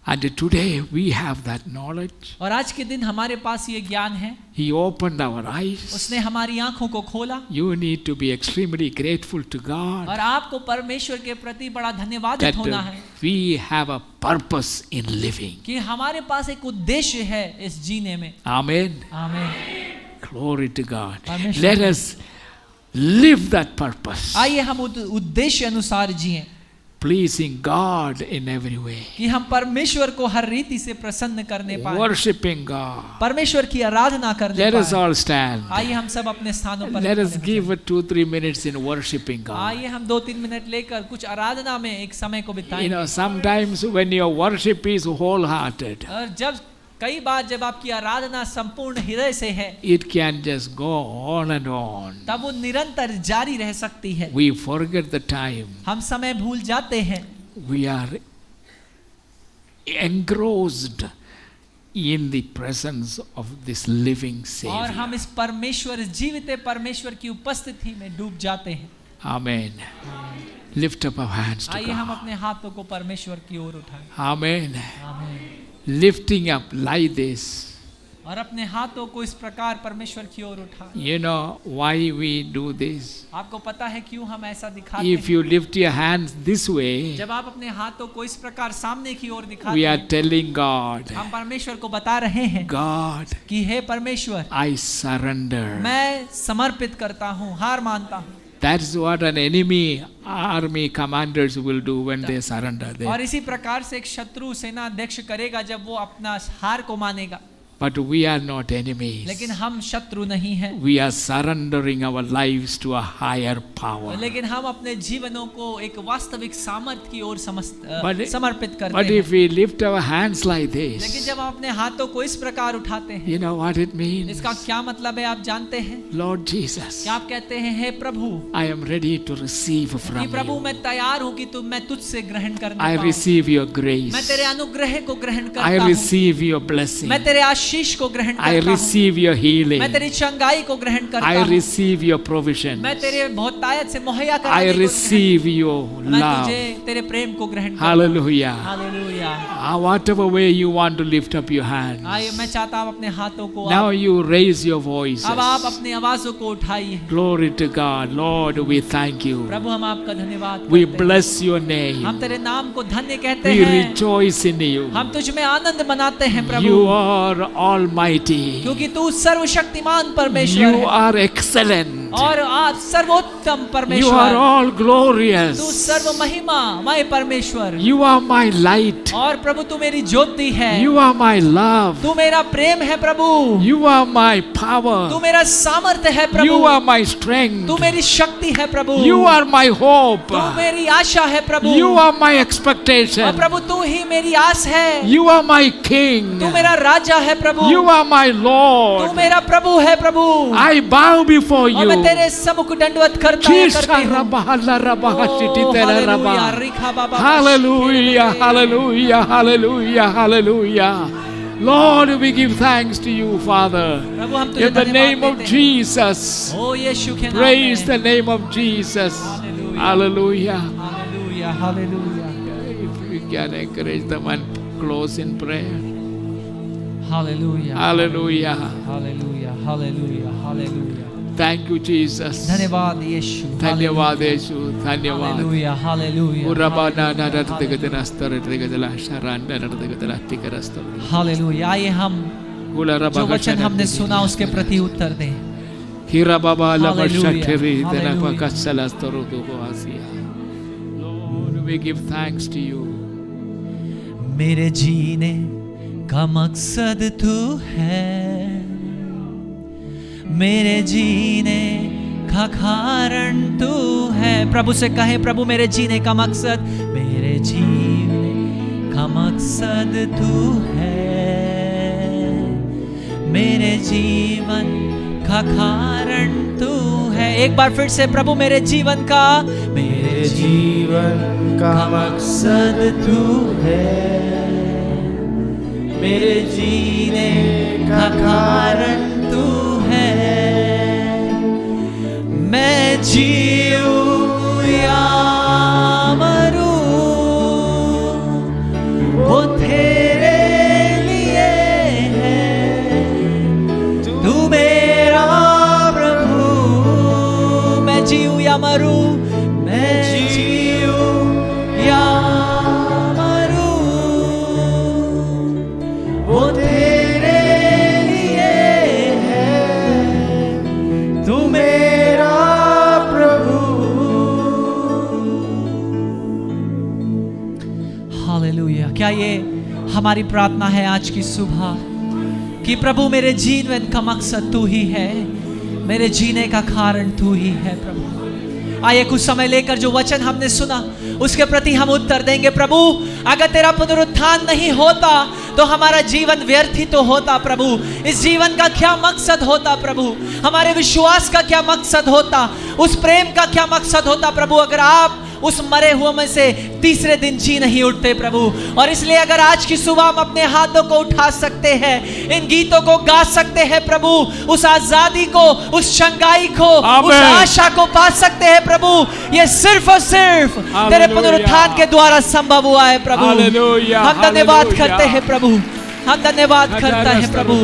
And today we have that knowledge. और आज के दिन हमारे पास ये ज्ञान है, He opened our eyes. उसने हमारी आंखों को खोला। You need to be extremely grateful to God और आपको परमेश्वर के प्रति बड़ा धन्यवादित that होना है we have a purpose in living. कि हमारे पास एक उद्देश्य है इस जीने में। Amen. आमीन। Glory to God. परमेश्वर Let us live that purpose, आइए हम उद्देश्य अनुसार जिएं pleasing God in every way, कि हम परमेश्वर को हर रीति से प्रसन्न करने पाए, worshiping God. परमेश्वर की आराधना करने Let us पाए। all stand. आइए हम सब अपने स्थानों पर Let us खड़े हो give जाएं। 2-3 minutes in worshiping God. आइए हम 2-3 मिनट लेकर कुछ आराधना में एक समय को You बिताएं। know, sometimes when your worship is wholehearted, और कई बार जब आपकी आराधना संपूर्ण हृदय से है, it can just go on and on. तब वो निरंतर जारी रह सकती है। We forget the time. हम समय भूल जाते हैं, We are engrossed in the presence of this living और Savior. हम इस परमेश्वर, इस जीवित परमेश्वर की उपस्थिति में डूब जाते हैं। Amen. Lift up our hands to आइए हम God. अपने हाथों को परमेश्वर की ओर उठाएं। Amen. आमीन। Lifting up like this. और अपने हाथों को इस प्रकार परमेश्वर की ओर उठाएं। You know why we do this? आपको पता है क्यों हम ऐसा दिखाते If हैं? you lift your hands this way, जब आप अपने हाथों को इस प्रकार सामने की ओर दिखाते we are हैं, telling God, हम परमेश्वर को बता रहे हैं God, कि हे परमेश्वर, I surrender. मैं समर्पित करता हूँ, हार मानता हूँ। That's what an enemy army commanders will do when they surrender. और इसी प्रकार से एक शत्रु सेना अध्यक्ष करेगा जब वो अपना हार को मानेगा। But we are not enemies. लेकिन हम शत्रु नहीं हैं, We are surrendering our lives to a higher power. लेकिन हम अपने जीवनों को एक वास्तविक सामर्थ्य की ओर But- समर्पित करते But हैं। if we lift our hands like लेकिन this, जब हम अपने हाथों को इस प्रकार उठाते हैं, you know what it means? इसका क्या मतलब है आप जानते हैं? Lord Jesus, कि आप कहते हैं हे प्रभु, I am ready to receive कि from प्रभु you. मैं तैयार हूँ कि मैं तुझसे ग्रहण करने I पाऊँ। receive your मैं grace. तेरे अनुग्रह को ग्रहण I करता हूँ, receive your blessing. मैं तेरे आशीष को ग्रहण I करता हूँ, receive your healing. मैं तेरी चंगाई को ग्रहण करता I हूँ, receive your provision. मैं तेरे बहुतायत से मुहैया I कराने को ग्रहण, receive your मैं love. तुझे तेरे प्रेम को ग्रहण करता हूँ। Hallelujah. Hallelujah. Whatever way you want to lift up your hands. आइए मैं चाहता हूँ अपने हाथों को Now you raise your voices. अब आप अपनी आवाजों को उठाइए। Glory to God. Lord, we thank you. प्रभु हम आपका धन्यवाद We करते हैं। bless your name. हम तेरे नाम को धन्य कहते We हैं। rejoice in you. हम तुझ में आनंद मनाते हैं प्रभु, You are almighty. क्योंकि तू सर्वशक्तिमान परमेश्वर You है, are excellent. और आप सर्वोत्तम You are परमेश्वर, all तू glorious. सर्व महिमामय परमेश्वर, You are my light. और प्रभु तू मेरी ज्योति है, You are my love. तू मेरा प्रेम है प्रभु, You are my power. तू मेरा सामर्थ्य है You Prabhu, are my strength. तू मेरी शक्ति है प्रभु, You are my hope. तू मेरी आशा है प्रभु, You are my और expectation. प्रभु तू ही मेरी आस है, You are my king. तू मेरा राजा है प्रभु, You are my तू Lord. मेरा प्रभु है प्रभु, I bow before और मैं you. तेरे सम्मुख दंडवत करता करती हूँ। Hallelujah, hallelujah, hallelujah, hallelujah. Lord, we give thanks to you, Father. प्रभु हम तुझे In the name धन्यवाद of देते हैं। Jesus. ओ यीशु के नाम Praise में। the name of Jesus. Hallelujah. Hallelujah, hallelujah, If we can encourage them and close in prayer. Hallelujah, Hallelujah. Hallelujah, hallelujah, hallelujah. Thank you, Jesus. धन्यवाद यीशु, धन्यवाद यीशु, धन्यवाद. Hallelujah, hallelujah. हालेलुया। आइए हम जो वचन हमने सुना उसके प्रति उत्तर दें। Lord, we give thanks to you. मेरे जीने का मकसद तू है, मेरे जीने का कारण तू है। प्रभु से कहे, प्रभु मेरे जीने का मकसद, मेरे जीने का मकसद तू है, मेरे जीवन का कारण तू है। एक बार फिर से, प्रभु मेरे जीवन का, मेरे जीवन का मकसद तू है, मेरे जीने का कारण तू है। मैं जीऊं या मरूं, वो तेरे लिए है, तू मेरा प्रभु। मैं जीऊं या मरूं, मैं जीऊं या मरूं, वो तेरे लिए है, तू मेरा प्रभु। हालेलुया। क्या ये हमारी प्रार्थना है आज की सुबह कि प्रभु मेरे जीवन का मकसद तू ही है, मेरे जीने का कारण तू ही है प्रभु। आइए कुछ समय लेकर जो वचन हमने सुना उसके प्रति हम उत्तर देंगे। प्रभु अगर तेरा पुनरुत्थान नहीं होता तो हमारा जीवन व्यर्थ ही तो होता प्रभु। इस जीवन का क्या मकसद होता प्रभु, हमारे विश्वास का क्या मकसद होता, उस प्रेम का क्या मकसद होता प्रभु, अगर आप उस मरे हुए में से तीसरे दिन जी नहीं उठते प्रभु। और इसलिए अगर आज की सुबह हम अपने हाथों को उठा सकते हैं, इन गीतों को गा सकते हैं प्रभु, उस आजादी को, उस चंगाई को, उस आशा को पा सकते हैं प्रभु, ये सिर्फ और सिर्फ तेरे पुनरुत्थान के द्वारा संभव हुआ है प्रभु। हम धन्यवाद करते हैं प्रभु, हम धन्यवाद करता है प्रभु।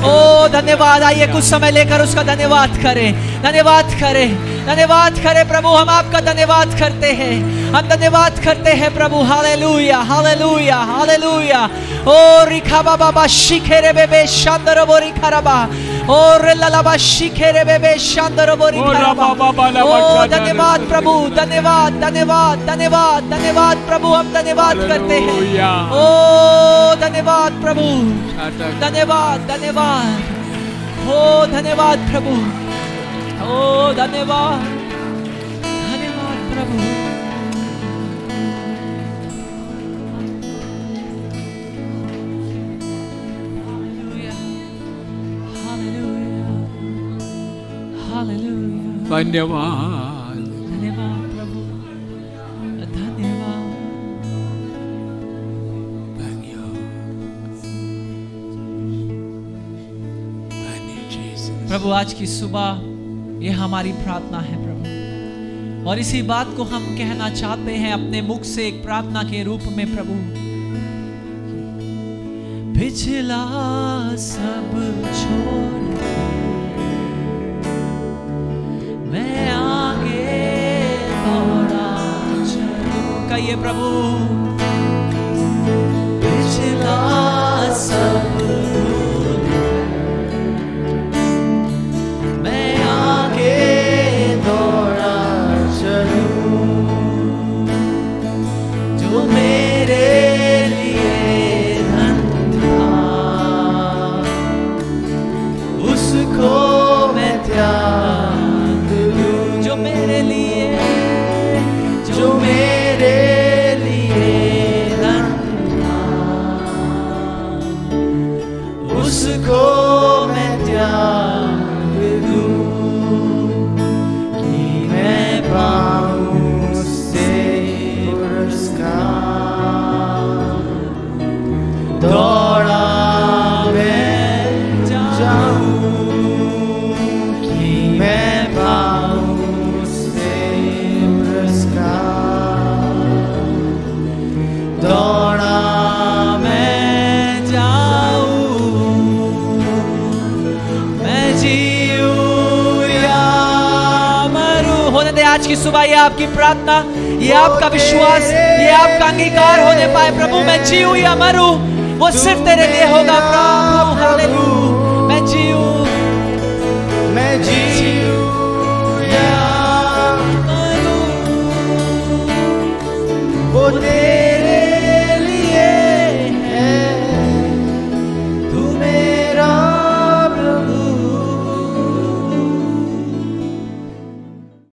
ओ धन्यवाद। आइए कुछ समय लेकर उसका धन्यवाद करें, धन्यवाद करें, धन्यवाद करें प्रभु। हम आपका धन्यवाद करते हैं, हम धन्यवाद करते हैं प्रभु। Hallelujah, hallelujah, hallelujah. ओ रिखा बाबा शिखेरे बेबे शांदर बोरी खराबा, ओ रेलाबा शिखेरे बेबे शांदर बोरी खराबा। ओ धन्यवाद प्रभु, धन्यवाद, धन्यवाद, धन्यवाद, धन्यवाद प्रभु। हम धन्यवाद करते हैं। ओ धन्यवाद प्रभु, धन्यवाद, धन्यवाद। ओ धन्यवाद प्रभु, ओ धन्यवाद, धन्यवाद प्रभु। धन्यवाद, धन्यवाद प्रभु, धन्यवाद। प्रभु आज की सुबह ये हमारी प्रार्थना है प्रभु, और इसी बात को हम कहना चाहते हैं अपने मुख से एक प्रार्थना के रूप में प्रभु। पिछला सब छोड़ मैं आगे दौड़ा चलूं। कहिए प्रभु, पिछला सब मैं आगे दौड़ा मैं जाऊं कि मैं पाऊं उससे पुरस्कार। दौड़ा मैं जाऊं, मैं जीऊं या मरूं। होने दे आज की सुबह ये आपकी प्रार्थना, ये आपका विश्वास, ये आपका अंगीकार होने पाए। प्रभु मैं जीऊं या मरूं, वो सिर्फ तेरे लिए होगा प्रभु। हालेलुया। मैं जीऊं